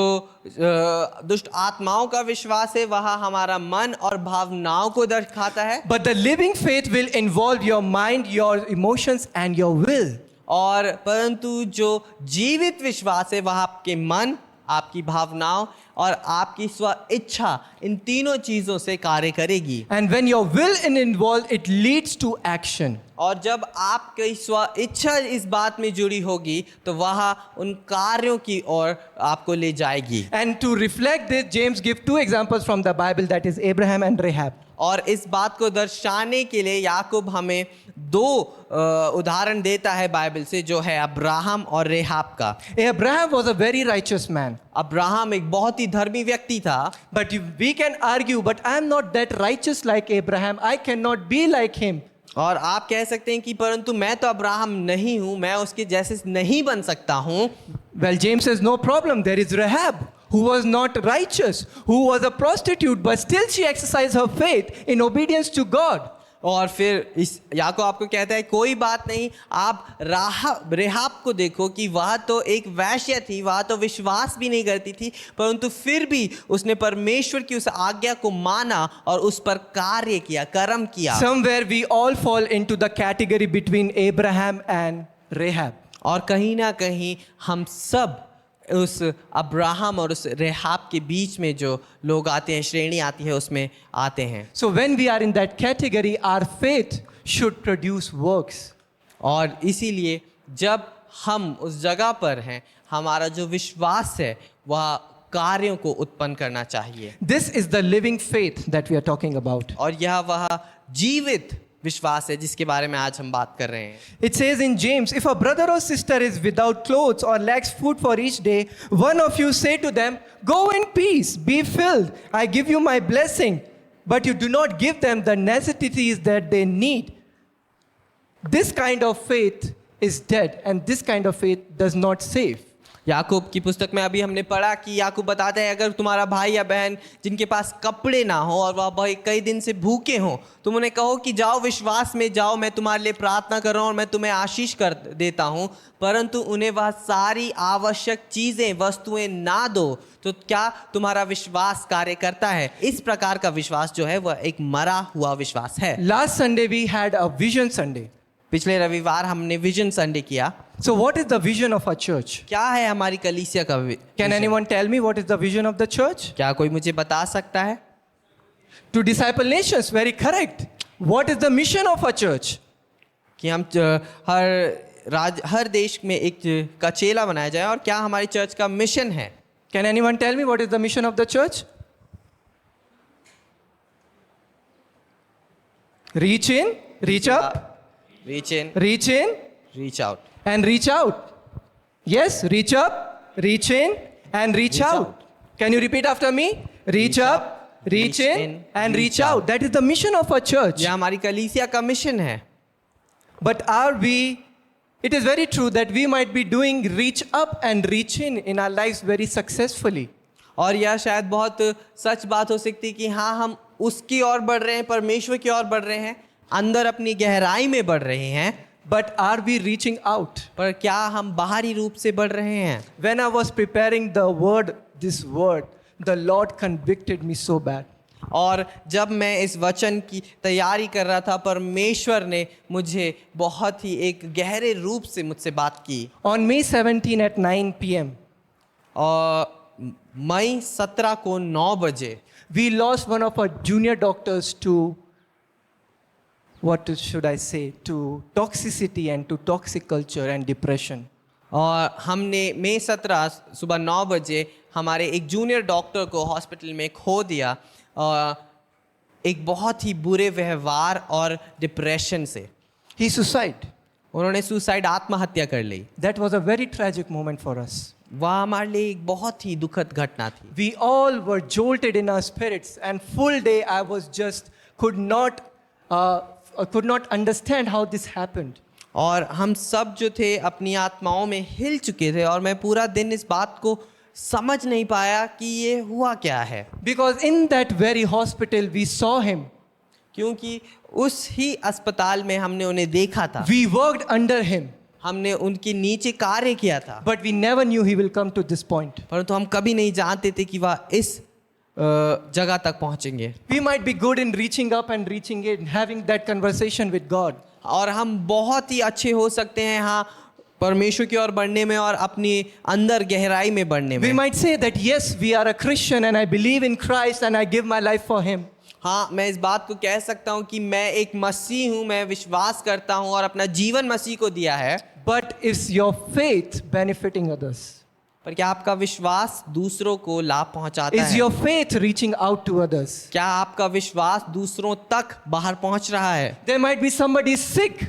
S2: दुष्ट आत्माओं का विश्वास है वह हमारा मन और भावनाओं को दिखाता है।
S1: But the living faith will involve your mind, your emotions and your will.
S2: और परंतु जो जीवित विश्वास है वह आपके मन, आपकी भावनाओं और आपकी स्व इच्छा इन तीनों चीजों से कार्य करेगी।
S1: And when your will is involved, it leads to action.
S2: और जब आपकी स्व इच्छा इस बात में जुड़ी होगी तो वह उन कार्यों की ओर आपको ले जाएगी।
S1: And to reflect this, James gives two examples from the Bible, that is Abraham and Rahab.
S2: और इस बात को दर्शाने के लिए याकूब हमें दो उदाहरण देता है बाइबल से, जो है अब्राहम और रेहाब का।
S1: Abraham was a very righteous man.
S2: Abraham एक बहुत ही धर्मी व्यक्ति था।
S1: But we can argue, but I am not that righteous like Abraham. I cannot be like him.
S2: और आप कह सकते हैं कि परंतु मैं तो अब्राहम नहीं हूं, मैं उसके जैसे नहीं बन सकता हूं।
S1: Well, James says, no problem. There is Rahab, who was not righteous, who was a prostitute, but still she exercised her faith in obedience to God.
S2: और फिर इस याकूब आपको कहता है कोई बात नहीं, आप रेहाब को देखो कि वह तो एक वैश्य थी, वह तो विश्वास भी नहीं करती थी, परंतु फिर भी उसने परमेश्वर की उस आज्ञा को माना और उस पर कार्य किया, कर्म किया।
S1: Somewhere we all fall into the category between Abraham and Rahab.
S2: और कहीं ना कहीं हम सब उस अब्राहम और उस रेहाब के बीच में जो लोग आते हैं, श्रेणी आती है, उसमें आते हैं।
S1: So when we are in that category, our faith should produce works.
S2: और इसीलिए जब हम उस जगह पर हैं, हमारा जो विश्वास है वह कार्यों को उत्पन्न करना चाहिए।
S1: This is the living faith that we are talking about.
S2: और यह वह जीवित विश्वास है जिसके बारे में आज हम बात कर रहे हैं।
S1: It says in James, if a brother or sister is without clothes or lacks food for each day, one of you say to them, go in peace, be filled, I give you my blessing, but you do not give them the necessities that they need. This kind of faith is dead, and this kind of faith does not save.
S2: याकूब की पुस्तक में अभी हमने पढ़ा कि याकूब बताते हैं अगर तुम्हारा भाई या बहन जिनके पास कपड़े ना हो और वह कई दिन से भूखे हों, तुम उन्हें कहो कि जाओ विश्वास में जाओ, मैं तुम्हारे लिए प्रार्थना कर रहा हूँ और मैं तुम्हें आशीष कर देता हूँ, परंतु उन्हें वह सारी आवश्यक चीज़ें वस्तुएं ना दो, तो क्या तुम्हारा विश्वास कार्य करता है? इस प्रकार का विश्वास जो है वह एक मरा हुआ विश्वास है।
S1: Last Sunday we had a vision Sunday.
S2: पिछले रविवार हमने विजन संडे किया।
S1: So what is the vision of our church?
S2: क्या है हमारी कलीसिया का
S1: Can anyone tell me what is the vision of the church?
S2: क्या कोई मुझे बता सकता है?
S1: To disciple nations, very correct. What is the mission of our church?
S2: कि हम हर देश में एक का चेला बनाया जाए, और क्या हमारी चर्च का मिशन है?
S1: Can anyone tell me what is the mission of the church? Reach in, reach up,
S2: reach in, reach out.
S1: And reach out. Yes, reach up, reach in, and reach out. Can you repeat after me? Reach up, reach in, and reach out. That is the mission of our church.
S2: यह हमारी कलीसिया का mission है।
S1: But it is very true that we might be doing reach up and reach in our lives very successfully.
S2: और यह शायद बहुत सच बात हो सकती है कि हाँ, हम उसकी ओर बढ़ रहे हैं, परमेश्वर की ओर बढ़ रहे हैं, अंदर अपनी गहराई में बढ़ रहे हैं,
S1: But are we reaching out?
S2: पर क्या हम बाहरी रूप से बढ़ रहे हैं?
S1: When I was preparing this word, the Lord convicted me so bad.
S2: और जब मैं इस वचन की तैयारी कर रहा था, परमेश्वर ने मुझे बहुत ही एक गहरे रूप से मुझसे बात की।
S1: On May 17 at 9 p.m.,
S2: और मई 17 को 9 बजे
S1: we lost one of our junior doctors to, should I say, to toxicity and to toxic culture and depression.
S2: और हमने मई 17 सुबह 9 बजे हमारे एक जूनियर डॉक्टर को हॉस्पिटल में खो दिया, एक बहुत ही बुरे व्यवहार और डिप्रेशन से।
S1: He suicide.
S2: उन्होंने सुसाइड आत्महत्या कर ली।
S1: That was a very tragic moment for us.
S2: वह हमारे लिए एक बहुत ही दुखद घटना थी।
S1: We all were jolted in our spirits, and full day I was just could not understand how this happened.
S2: और हम सब जो थे अपनी आत्माओं में हिल चुके थे, और मैं पूरा दिन इस बात को समझ नहीं पाया कि ये हुआ क्या है।
S1: Because in that very hospital we saw him.
S2: क्योंकि उस ही अस्पताल में हमने उन्हें देखा था,
S1: We worked under him,
S2: हमने उनके नीचे कार्य किया था,
S1: but we never knew he will come to this point.
S2: परंतु हम कभी नहीं जानते थे कि वह इस जगह तक पहुंचेंगे।
S1: We might be good in reaching up and reaching in, having that conversation with God.
S2: और हम बहुत ही अच्छे हो सकते हैं हाँ परमेश्वर की ओर बढ़ने में और अपनी अंदर गहराई में बढ़ने
S1: We
S2: में।
S1: might say that yes, we are a Christian and I believe in Christ and I give my life for him.
S2: हाँ, मैं इस बात को कह सकता हूँ कि मैं एक मसीह हूँ, मैं विश्वास करता हूँ और अपना जीवन मसीह को दिया है।
S1: But is your faith benefiting others?
S2: पर क्या आपका विश्वास दूसरों को लाभ पहुंचाता
S1: Is
S2: है?
S1: your faith reaching out to others?
S2: क्या आपका विश्वास दूसरों तक बाहर पहुंच रहा है?
S1: There might be somebody sick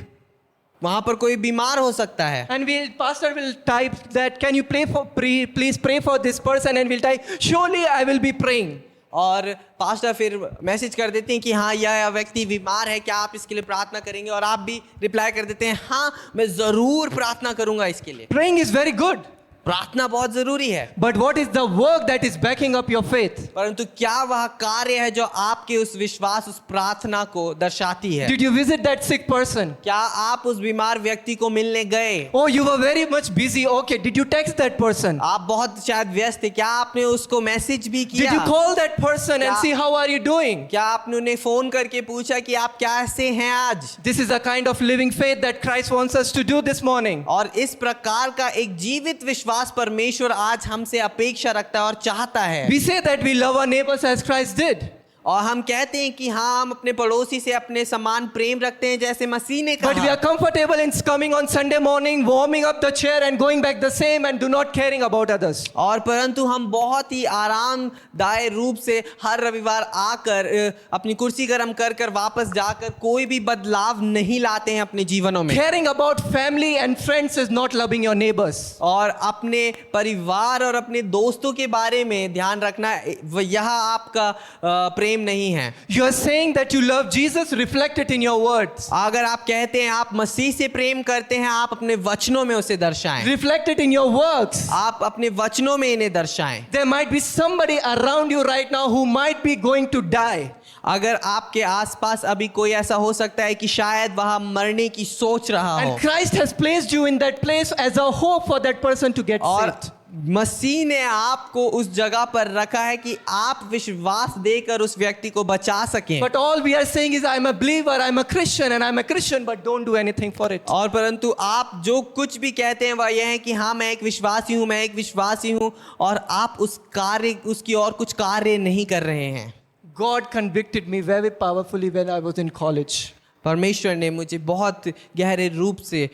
S2: वहां पर कोई बीमार हो सकता है,
S1: and pastor will type that, can you please pray for this person, and we'll type, surely I will be praying.
S2: और पास्टर फिर मैसेज कर देते हैं कि हाँ यह व्यक्ति बीमार है, क्या आप इसके लिए प्रार्थना करेंगे? और आप भी रिप्लाई कर देते हैं हाँ मैं जरूर प्रार्थना करूंगा इसके लिए।
S1: Praying is very good,
S2: प्रार्थना बहुत जरूरी है,
S1: but what is the work that is backing up your faith?
S2: परंतु क्या वह कार्य है जो आपके उस विश्वास, उस प्रार्थना को दर्शाती है?
S1: Did you visit that sick person?
S2: क्या आप उस बीमार व्यक्ति को मिलने गए?
S1: Oh, you were very much busy. Okay, did you text that person?
S2: आप बहुत शायद व्यस्त थे, क्या आपने उसको मैसेज भी
S1: Did
S2: किया?
S1: you call that person and
S2: Yeah.
S1: see how are you doing?
S2: क्या आपने उन्हें फोन करके पूछा कि आप कैसे हैं आज?
S1: This is a kind of living faith that Christ wants us to do this morning.
S2: और इस प्रकार का एक जीवित विश्वास परमेश्वर आज हमसे अपेक्षा रखता है और चाहता है।
S1: We say that we love our neighbors as Christ did.
S2: और हम कहते हैं कि हाँ हम अपने पड़ोसी से अपने समान प्रेम रखते हैं जैसे मसीह ने
S1: But we
S2: कहा।
S1: are comfortable in coming on Sunday morning, warming up the chair and going back the same and do not caring about others.
S2: और परंतु हम बहुत ही आरामदायक रूप से हर रविवार आकर अपनी कुर्सी गर्म कर कर वापस जाकर कोई भी बदलाव नहीं लाते हैं अपने जीवनों में।
S1: Caring about family and friends is not loving your neighbors.
S2: और अपने परिवार और अपने दोस्तों के बारे में ध्यान रखना यह आपका प्रेम नहीं है।
S1: You are saying that you love Jesus, reflect it in your words.
S2: अगर आप कहते हैं आप मसीह से प्रेम करते हैं, आप अपने वचनों में उसे दर्शाएं।
S1: Reflect it in your works.
S2: आप अपने वचनों में इन्हें दर्शाएं।
S1: There might be somebody around you right now who might be going to die.
S2: अगर आपके आसपास अभी कोई ऐसा हो सकता है कि शायद वह मरने की सोच रहा हो,
S1: And Christ has placed you in that place as a hope for that person to get
S2: और
S1: saved.
S2: मसीह ने आपको उस जगह पर रखा है कि आप विश्वास देकर उस व्यक्ति को बचा सकें।
S1: But all we are saying is, I'm a believer, I'm a Christian, and I'm a Christian, but don't do anything for it.
S2: और परंतु आप जो कुछ भी कहते हैं वह यह है कि हाँ मैं एक विश्वासी हूँ, मैं एक विश्वासी हूँ, और आप उसकी और कुछ कार्य नहीं कर रहे हैं।
S1: God convicted me very powerfully when I was in college.
S2: परमेश्वर ने मुझे बहुत गहरे रूप से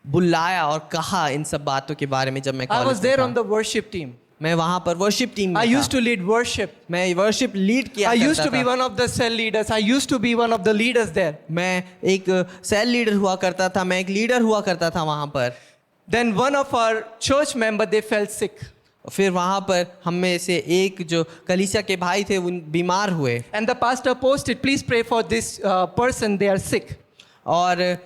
S2: बुलाया और कहा इन सब बातों के बारे में जब मैं
S1: I was
S2: कॉलेज में
S1: there
S2: था।
S1: on the worship team.
S2: मैं वहाँ पर वर्शिप टीम
S1: I
S2: में
S1: used
S2: था।
S1: to lead worship.
S2: मैं वर्शिप लीड किया
S1: I used
S2: करता
S1: to be
S2: था।
S1: one of the cell leaders. I used to be one of the leaders there.
S2: मैं एक सेल लीडर हुआ करता था, मैं एक लीडर हुआ करता था वहाँ पर।
S1: Then one of our church member, they fell sick.
S2: फिर वहाँ पर हम में से एक जो कलीसिया के भाई थे वो बीमार हुए,
S1: And the pastor posted, please pray for this person, they are sick.
S2: और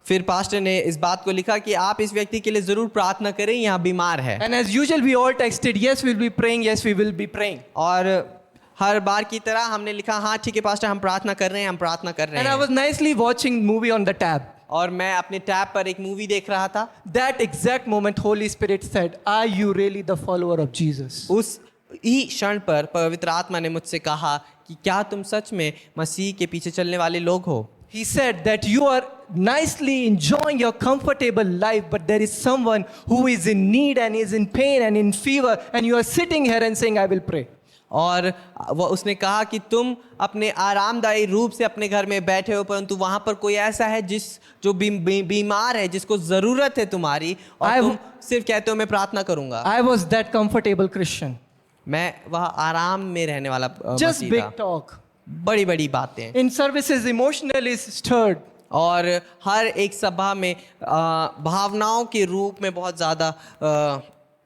S2: फिर पास्टर ने इस बात को लिखा कि आप इस व्यक्ति के लिए जरूर प्रार्थना करें, यहाँ बीमार है।
S1: And as usual, we all texted, yes, we'll be praying, yes, we will be praying.
S2: और हर बार की तरह हमने लिखा हाँ ठीक है पास्टर हम प्रार्थना कर रहे हैं, हम प्रार्थना कर रहे
S1: And I
S2: हैं।
S1: was nicely watching movie on the tab.
S2: और मैं अपने टैब पर एक मूवी देख रहा था।
S1: That exact moment, Holy Spirit said, are you really the follower of Jesus?
S2: उस ही क्षण पर पवित्र आत्मा ने मुझसे कहा कि क्या तुम सच में मसीह के पीछे चलने वाले लोग हो?
S1: He said that you are nicely enjoying your comfortable life, but there is someone who is in need and is in pain and in fever, and you are sitting here and saying, I will pray.
S2: और वो उसने कहा कि तुम अपने आरामदायी रूप से अपने घर में बैठे हो, परंतु वहाँ पर कोई ऐसा है जो बीमार है, जिसको ज़रूरत है तुम्हारी, और तुम सिर्फ कहते हो मैं प्रार्थना करूँगा।
S1: I was that comfortable Christian.
S2: मैं वह आराम में रहने वाला
S1: Just
S2: मसीह
S1: big
S2: था।
S1: talk.
S2: बड़ी बड़ी बातें,
S1: In services, emotionally stirred.
S2: और हर एक सभा में भावनाओं के रूप में बहुत ज़्यादा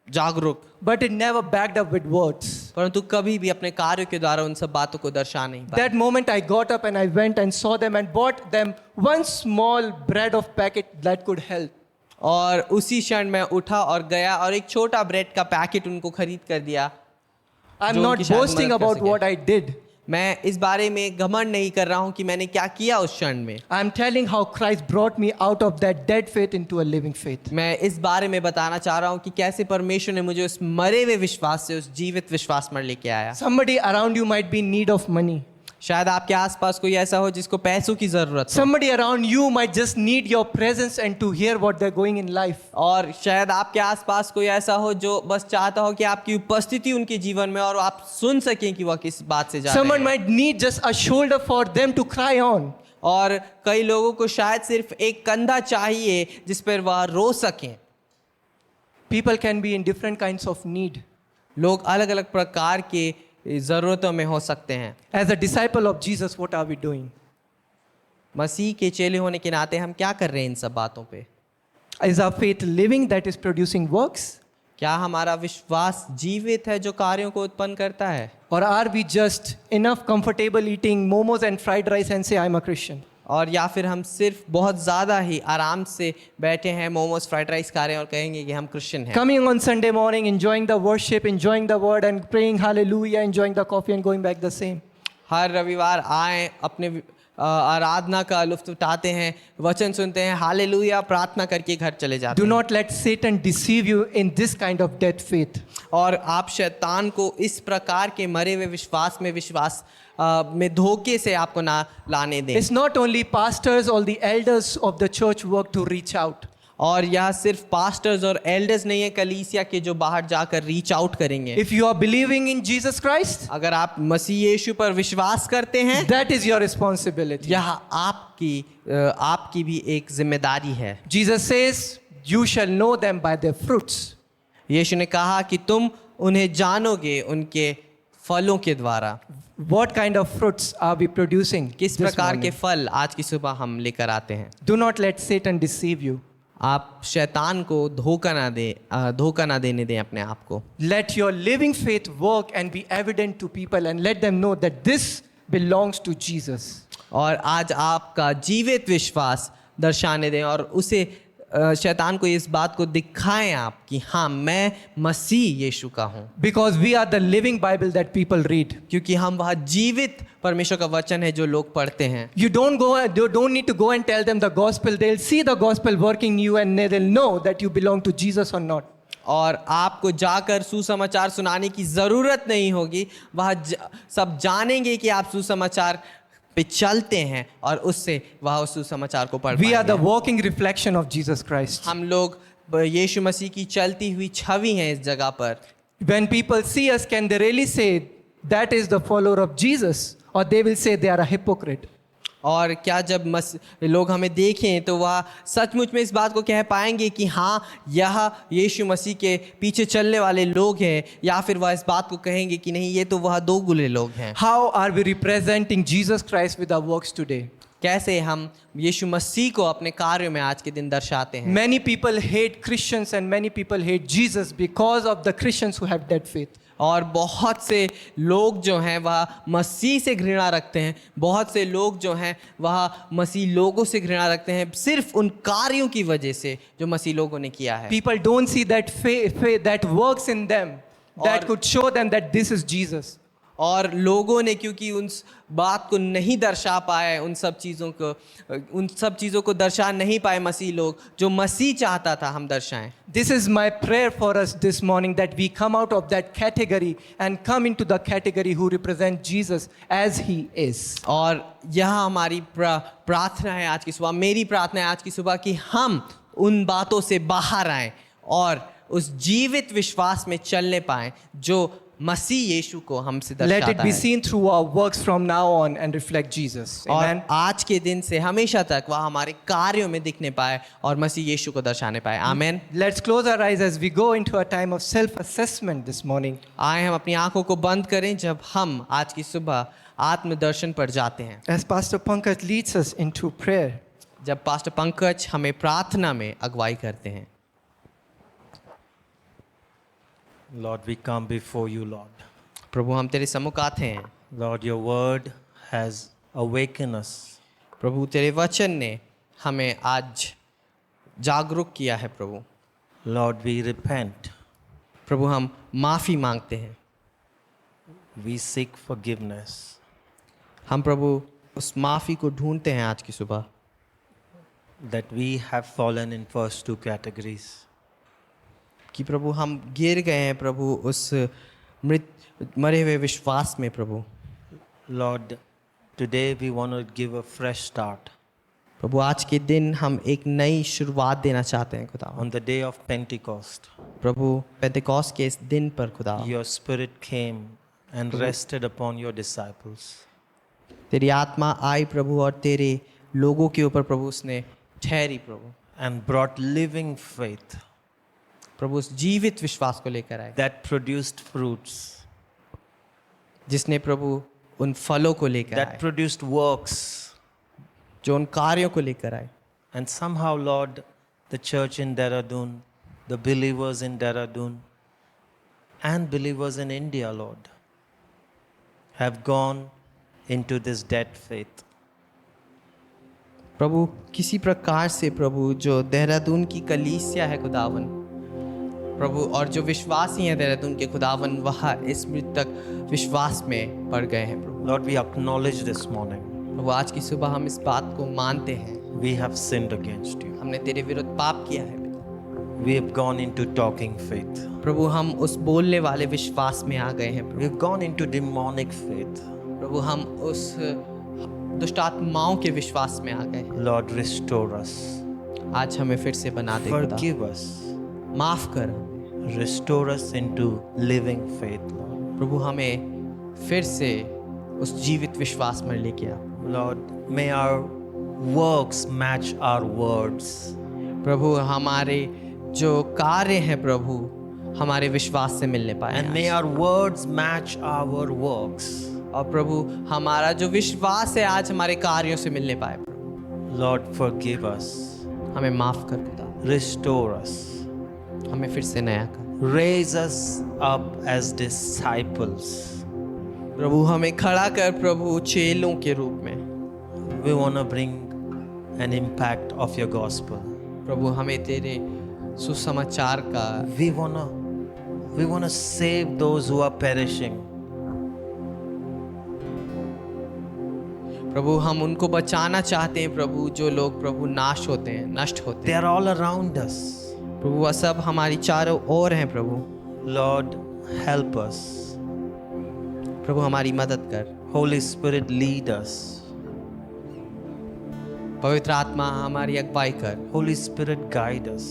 S2: जागरूक,
S1: But it never backed up with words.
S2: परंतु कभी भी अपने कार्यों के द्वारा उन सब बातों को दर्शा नहीं पाया।
S1: That moment I got up and I went and saw them and bought them one small bread of packet that could help.
S2: और उसी क्षण मैं उठा और गया और एक छोटा ब्रेड का पैकेट उनको खरीद कर दिया।
S1: I'm
S2: जो
S1: not
S2: उनकी शायद
S1: boasting
S2: मदद कर
S1: about
S2: सके।
S1: what I did.
S2: मैं इस बारे में घमंड नहीं कर रहा हूँ कि मैंने क्या किया उस क्षण में।
S1: I'm telling how Christ brought me out of that dead faith into a living faith.
S2: मैं इस बारे में बताना चाह रहा हूँ कि कैसे परमेश्वर ने मुझे उस मरे हुए विश्वास से उस जीवित विश्वास में लेके आया।
S1: Somebody around you might be in need of money.
S2: शायद आपके आसपास कोई ऐसा हो जिसको पैसों की जरूरत हो,
S1: Somebody around you might just need your presence and to hear what they're going in life.
S2: और शायद आपके आसपास कोई ऐसा हो जो बस चाहता हो कि आपकी उपस्थिति उनके जीवन में और आप सुन सकें कि वह किस बात से जा रहे
S1: Someone
S2: हैं।
S1: might need just a shoulder for them to cry on.
S2: और कई लोगों को शायद सिर्फ एक कंधा चाहिए जिस पर वह रो सकें।
S1: People can be in different kinds of need.
S2: लोग अलग अलग प्रकार के ज़रूरतों में हो सकते हैं।
S1: As a disciple of Jesus, what are we doing?
S2: मसीह के चेले होने के नाते हम क्या कर रहे हैं इन सब बातों पे?
S1: Is our faith living that is producing works?
S2: क्या हमारा विश्वास जीवित है जो कार्यों को उत्पन्न करता है?
S1: Or are we just enough comfortable eating momos and fried rice and say, I'm a Christian?
S2: और या फिर हम सिर्फ बहुत ज़्यादा ही आराम से बैठे हैं, मोमोज फ्राइड राइस खा रहे हैं और कहेंगे कि हम क्रिश्चियन हैं।
S1: Coming on Sunday morning, enjoying the worship, enjoying the word and praying hallelujah, enjoying the coffee and going back the same.
S2: हर रविवार आए, अपने आराधना का लुत्फ उठाते हैं, वचन सुनते हैं, हालेलुया प्रार्थना करके घर चले जाते
S1: Do
S2: हैं।
S1: not let Satan deceive you in this kind of dead faith.
S2: और आप शैतान को इस प्रकार के मरे हुए विश्वास में धोखे से आपको ना लाने दें।
S1: It's not only pastors or the elders of the church work to reach out.
S2: और यह सिर्फ पास्टर्स और एल्डर्स नहीं है कलीसिया के जो बाहर जाकर रीच आउट करेंगे।
S1: If you are believing in Jesus Christ,
S2: अगर आप मसीह यीशु पर विश्वास करते हैं,
S1: that is your responsibility.
S2: यह आपकी भी एक जिम्मेदारी है।
S1: Jesus says, you shall know them by their fruits.
S2: यीशु ने कहा कि तुम उन्हें जानोगे उनके फलों के द्वारा।
S1: What kind of fruits are we producing?
S2: किस
S1: this
S2: प्रकार के
S1: morning?
S2: फल आज की सुबह हम लेकर आते हैं।
S1: Do not let Satan deceive you.
S2: आप शैतान को धोखा ना देने दें अपने आप को।
S1: Let your living faith work and be evident to people and let them know that this belongs to Jesus.
S2: और आज आपका जीवित विश्वास दर्शाने दें और उसे शैतान को इस बात को दिखाएं आप कि हाँ मैं मसीह यीशु का हूँ।
S1: Because we are the living Bible that people read.
S2: क्योंकि हम वह जीवित परमेश्वर का वचन है जो लोग पढ़ते हैं।
S1: You don't need to go and tell them the gospel. They'll see the gospel working in you and they'll know that you belong to Jesus or not.
S2: और आपको जाकर सुसमाचार सुनाने की ज़रूरत नहीं होगी, वह सब जानेंगे कि आप सुसमाचार पे चलते हैं और उससे वह उस सुसमाचार को पढ़
S1: We are the
S2: पाएंगे।
S1: walking reflection of Jesus Christ.
S2: हम लोग यीशु मसीह की चलती हुई छवि हैं इस जगह पर।
S1: When people see us, can they really say that is the follower of Jesus? Or they will say they are a hypocrite?
S2: और क्या जब लोग हमें देखें तो वह सचमुच में इस बात को कह पाएंगे कि हाँ यह यीशु मसीह के पीछे चलने वाले लोग हैं, या फिर वह इस बात को कहेंगे कि नहीं ये तो वह दो गुले लोग हैं।
S1: How are we representing Jesus Christ with our works today?
S2: कैसे हम यीशु मसीह को अपने कार्यों में आज के दिन दर्शाते हैं।
S1: Many people hate Christians and many people hate Jesus because of the Christians who have dead faith.
S2: और बहुत से लोग जो हैं वह मसीह से घृणा रखते हैं, बहुत से लोग जो हैं वह मसीह लोगों से घृणा रखते हैं सिर्फ उन कार्यों की वजह से जो मसीह लोगों ने किया है।
S1: People don't see that faith that works in them that could show them that this is Jesus.
S2: और लोगों ने क्योंकि उन बात को नहीं दर्शा पाए, उन सब चीज़ों को दर्शा नहीं पाए मसीह लोग, जो मसीह चाहता था हम दर्शाएं।
S1: This is my prayer for us this morning, that we come out of that category and come into the category who represent Jesus as he is.
S2: और यह हमारी प्रार्थना है आज की सुबह, मेरी प्रार्थना है आज की सुबह कि हम उन बातों से बाहर आएं और उस जीवित विश्वास में चलने पाएं जो मसीह यीशु को हमसे
S1: Let
S2: दर्शाता
S1: it be
S2: है।
S1: seen through our works from now on and reflect Jesus.
S2: और
S1: Amen.
S2: आज के दिन से हमेशा तक वह हमारे कार्यों में दिखने पाए और मसीह यीशु को दर्शाने पाए। आमीन।
S1: Let's close our eyes as we go into a time of self-assessment this morning.
S2: आए हम अपनी आंखों को बंद करें जब हम आज की सुबह आत्मदर्शन पर जाते हैं।
S1: As Pastor Pankaj leads us into prayer,
S2: जब पास्टर पंकज हमें प्रार्थना में अगुवाई करते हैं।
S3: Lord, we come before you, Lord.
S2: प्रभु हम तेरे सम्मुख आते हैं।
S3: Lord, your word has awakened us.
S2: प्रभु तेरे वचन ने हमें आज जागरूक किया है। प्रभु
S3: Lord, we repent.
S2: प्रभु हम माफ़ी मांगते हैं।
S3: We seek forgiveness.
S2: हम प्रभु उस माफ़ी को ढूंढते हैं आज की सुबह,
S3: That we have fallen in first two categories.
S2: कि प्रभु हम गिर गए हैं प्रभु उस मरे हुए विश्वास में। प्रभु
S3: Lord, today we want to give a fresh start.
S2: प्रभु आज के दिन हम एक नई शुरुआत देना चाहते हैं खुदा।
S3: On the day of Pentecost,
S2: प्रभु पेंतेकोस्त के इस दिन पर खुदा
S3: your spirit came and rested upon your disciples.
S2: तेरी आत्मा आई प्रभु और तेरे लोगों के ऊपर प्रभु उसने ठहरी प्रभु,
S3: And brought living faith
S2: प्रभु उस जीवित विश्वास को लेकर आए
S3: that produced fruits,
S2: जिसने प्रभु उन फलों को लेकर
S3: that
S2: आए,
S3: produced works.
S2: जो उन कार्यों को लेकर आए।
S3: And somehow, Lord, the church in Dehradun, the believers in Dehradun, and believers in India, Lord, have gone into this dead faith.
S2: प्रभु किसी प्रकार से प्रभु जो देहरादून की कलीसिया है खुदावन प्रभु, और जो विश्वासी हैं देहरादून के खुदावन, वह इस मृतक विश्वास में पड़ गए हैं प्रभु।
S3: Lord, we acknowledge this morning
S2: प्रभु आज की सुबह हम इस बात को मानते हैं,
S3: we have sinned against you.
S2: हमने तेरे विरुद्ध पाप किया है
S3: We have gone into talking faith.
S2: प्रभु। हम उस बोलने वाले विश्वास में आ गए हैं प्रभु।
S3: We've gone into demonic faith.
S2: प्रभु हम उस दुष्ट आत्माओं के विश्वास में आ गए हैं।
S3: Lord, restore us.
S2: आज हमें फिर से बना दे खुदा,
S3: Forgive us.
S2: माफ कर
S3: Restore us into living faith, Lord.
S2: प्रभु, हमें फिर से उस जीवित विश्वास में लेके आ
S3: Lord, may our works match our words.
S2: प्रभु। हमारे जो कार्य हैं प्रभु हमारे विश्वास से मिलने पाए
S3: And may our words match our works.
S2: और प्रभु हमारा जो विश्वास है आज हमारे कार्यों से मिलने पाए प्रभु।
S3: Lord, forgive us.
S2: हमें माफ कर खुदा,
S3: Restore us.
S2: हमें फिर से नया कर
S3: Raise us up as disciples.
S2: प्रभु। हमें खड़ा कर प्रभु चेलों के रूप में
S3: We want to bring an impact of your gospel.
S2: प्रभु। हमें तेरे सुसमाचार का
S3: We want to save those who are perishing.
S2: प्रभु हम उनको बचाना चाहते हैं प्रभु, जो लोग प्रभु नाश होते हैं, नष्ट होते
S3: They
S2: हैं
S3: are all around us.
S2: प्रभु। वह सब हमारी चारों ओर हैं प्रभु।
S3: Lord, help us.
S2: प्रभु हमारी मदद कर।
S3: Holy Spirit, lead us.
S2: पवित्र आत्मा हमारी अगुवाई कर।
S3: Holy Spirit, guide us.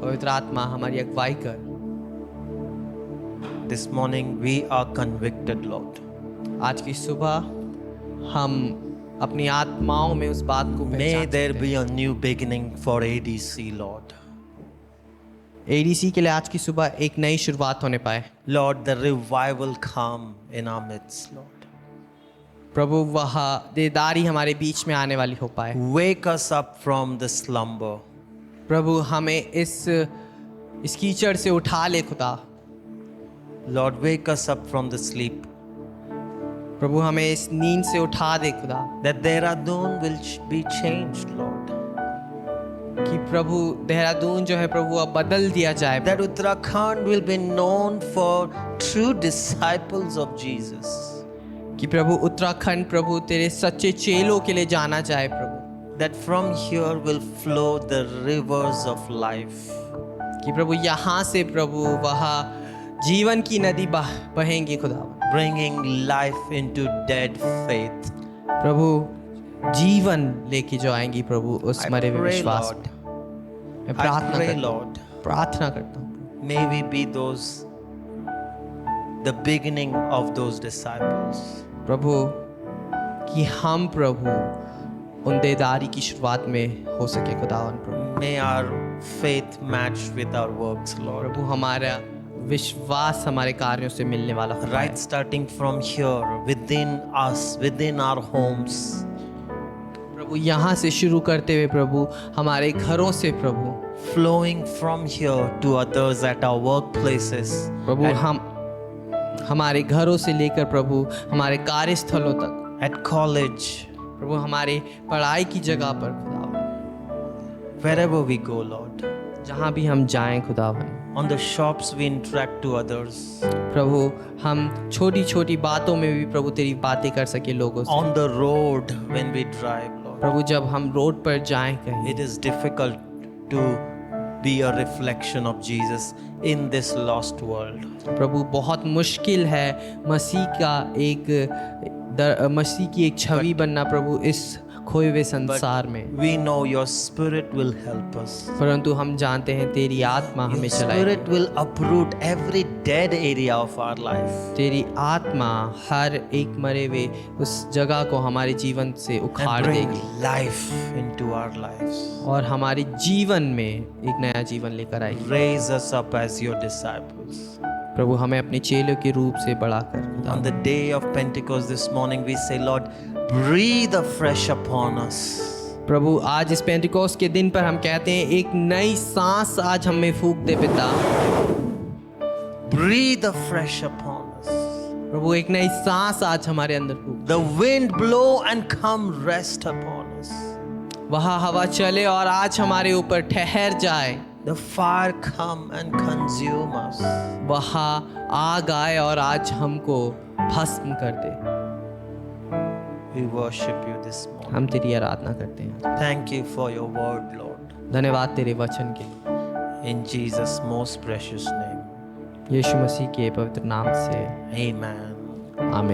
S2: पवित्र आत्मा हमारी अगुवाई कर।
S3: This morning we are convicted, Lord.
S2: आज की सुबह हम अपनी आत्माओं में उस बात को
S3: May
S2: पहचान
S3: there
S2: सकते
S3: be a new beginning for ADC, Lord.
S2: हैं। ADC के लिए आज की सुबह एक नई शुरुआत होने पाए
S3: Lord, the revival come in our midst, Lord.
S2: प्रभु। वह देदारी हमारे बीच में आने वाली हो पाए
S3: Wake us up from the slumber.
S2: प्रभु। हमें इस कीचड़ से उठा ले खुदा
S3: Lord, wake us up from the sleep.
S2: प्रभु। हमें इस नींद से उठा दे खुदा,
S3: That Dehradun will be changed, Lord.
S2: कि प्रभु देहरादून जो है प्रभु अब बदल दिया जाए,
S3: that Uttarakhand will be known for true disciples of Jesus.
S2: कि प्रभु उत्तराखंड प्रभु तेरे सच्चे चेलों के लिए जाना जाए प्रभु,
S3: That from here will flow the rivers of life.
S2: कि प्रभु यहाँ से प्रभु वहाँ जीवन की नदी बहेंगी खुदा,
S3: Bringing life into dead faith.
S2: प्रभु जीवन लेके जो आएंगी प्रभु उस
S3: I
S2: मरे हुए
S3: pray,
S2: विश्वास
S3: Lord.
S2: में। मैं
S3: I
S2: प्रार्थना
S3: pray,
S2: करता हूँ,
S3: Lord.
S2: प्रार्थना करता हूँ
S3: May we be the beginning of those disciples.
S2: प्रभु कि हम प्रभु उन देदारी की शुरुआत में हो सके खुदावन प्रभु।
S3: May our faith match with our works, Lord.
S2: प्रभु हमारा विश्वास हमारे कार्यों से मिलने वाला हो,
S3: Right, starting from here, within us, within our homes.
S2: प्रभु यहाँ से शुरू करते हुए प्रभु हमारे घरों से प्रभु,
S3: Flowing from here to others at our workplaces.
S2: प्रभु हम हमारे घरों से लेकर प्रभु हमारे कार्यस्थलों तक,
S3: At college,
S2: प्रभु हमारे पढ़ाई की जगह पर खुदावन,
S3: wherever we go, Lord.
S2: जहाँ भी हम जाएं खुदावन
S3: On the shops we interact to others.
S2: प्रभु, हम छोटी छोटी बातों में भी प्रभु तेरी बातें कर सके लोगों से।
S3: On the road when we drive, Lord.
S2: प्रभु जब हम रोड पर जाएं कहीं,
S3: It is difficult to be a reflection of Jesus in this lost world.
S2: प्रभु बहुत मुश्किल है मसीह की एक छवि बनना प्रभु इस खोए हुए संसार में,
S3: We know your spirit will help us.
S2: परंतु हम जानते हैं तेरी आत्मा हमें
S3: Your
S2: चलाएगी।
S3: spirit will uproot every dead area of our life.
S2: तेरी आत्मा हर एक मरे हुए उस जगह को हमारे जीवन से उखाड़
S3: And bring
S2: देगी
S3: life into our lives.
S2: और हमारे जीवन में एक नया जीवन लेकर आएगी।
S3: Raise us up as your disciples.
S2: प्रभु हमें अपने चेलों के रूप से बढ़ाकर,
S3: On the day of Pentecost this morning, we say, Lord, breathe afresh upon us.
S2: प्रभु आज इस पेंटिकोस्ट के दिन पर हम कहते हैं एक नई सांस आज हमें फूंक दे पिता।
S3: Breathe afresh upon us.
S2: प्रभु एक नई सांस आज हमारे अंदर फूंक,
S3: The wind blow and come rest upon us.
S2: वहाँ हवा चले और आज हमारे ऊपर ठहर जाए,
S3: The fire come and consume us.
S2: वहाँ आग आए और आज हमको भस्म कर दे।
S3: We worship you this morning.
S2: हम तेरी आराधना करते हैं।
S3: Thank you for your word, Lord.
S2: धन्यवाद तेरे वचन के लिए,
S3: In Jesus' most precious name.
S2: यीशु मसीह के पवित्र नाम से
S3: Amen.
S2: आमीन।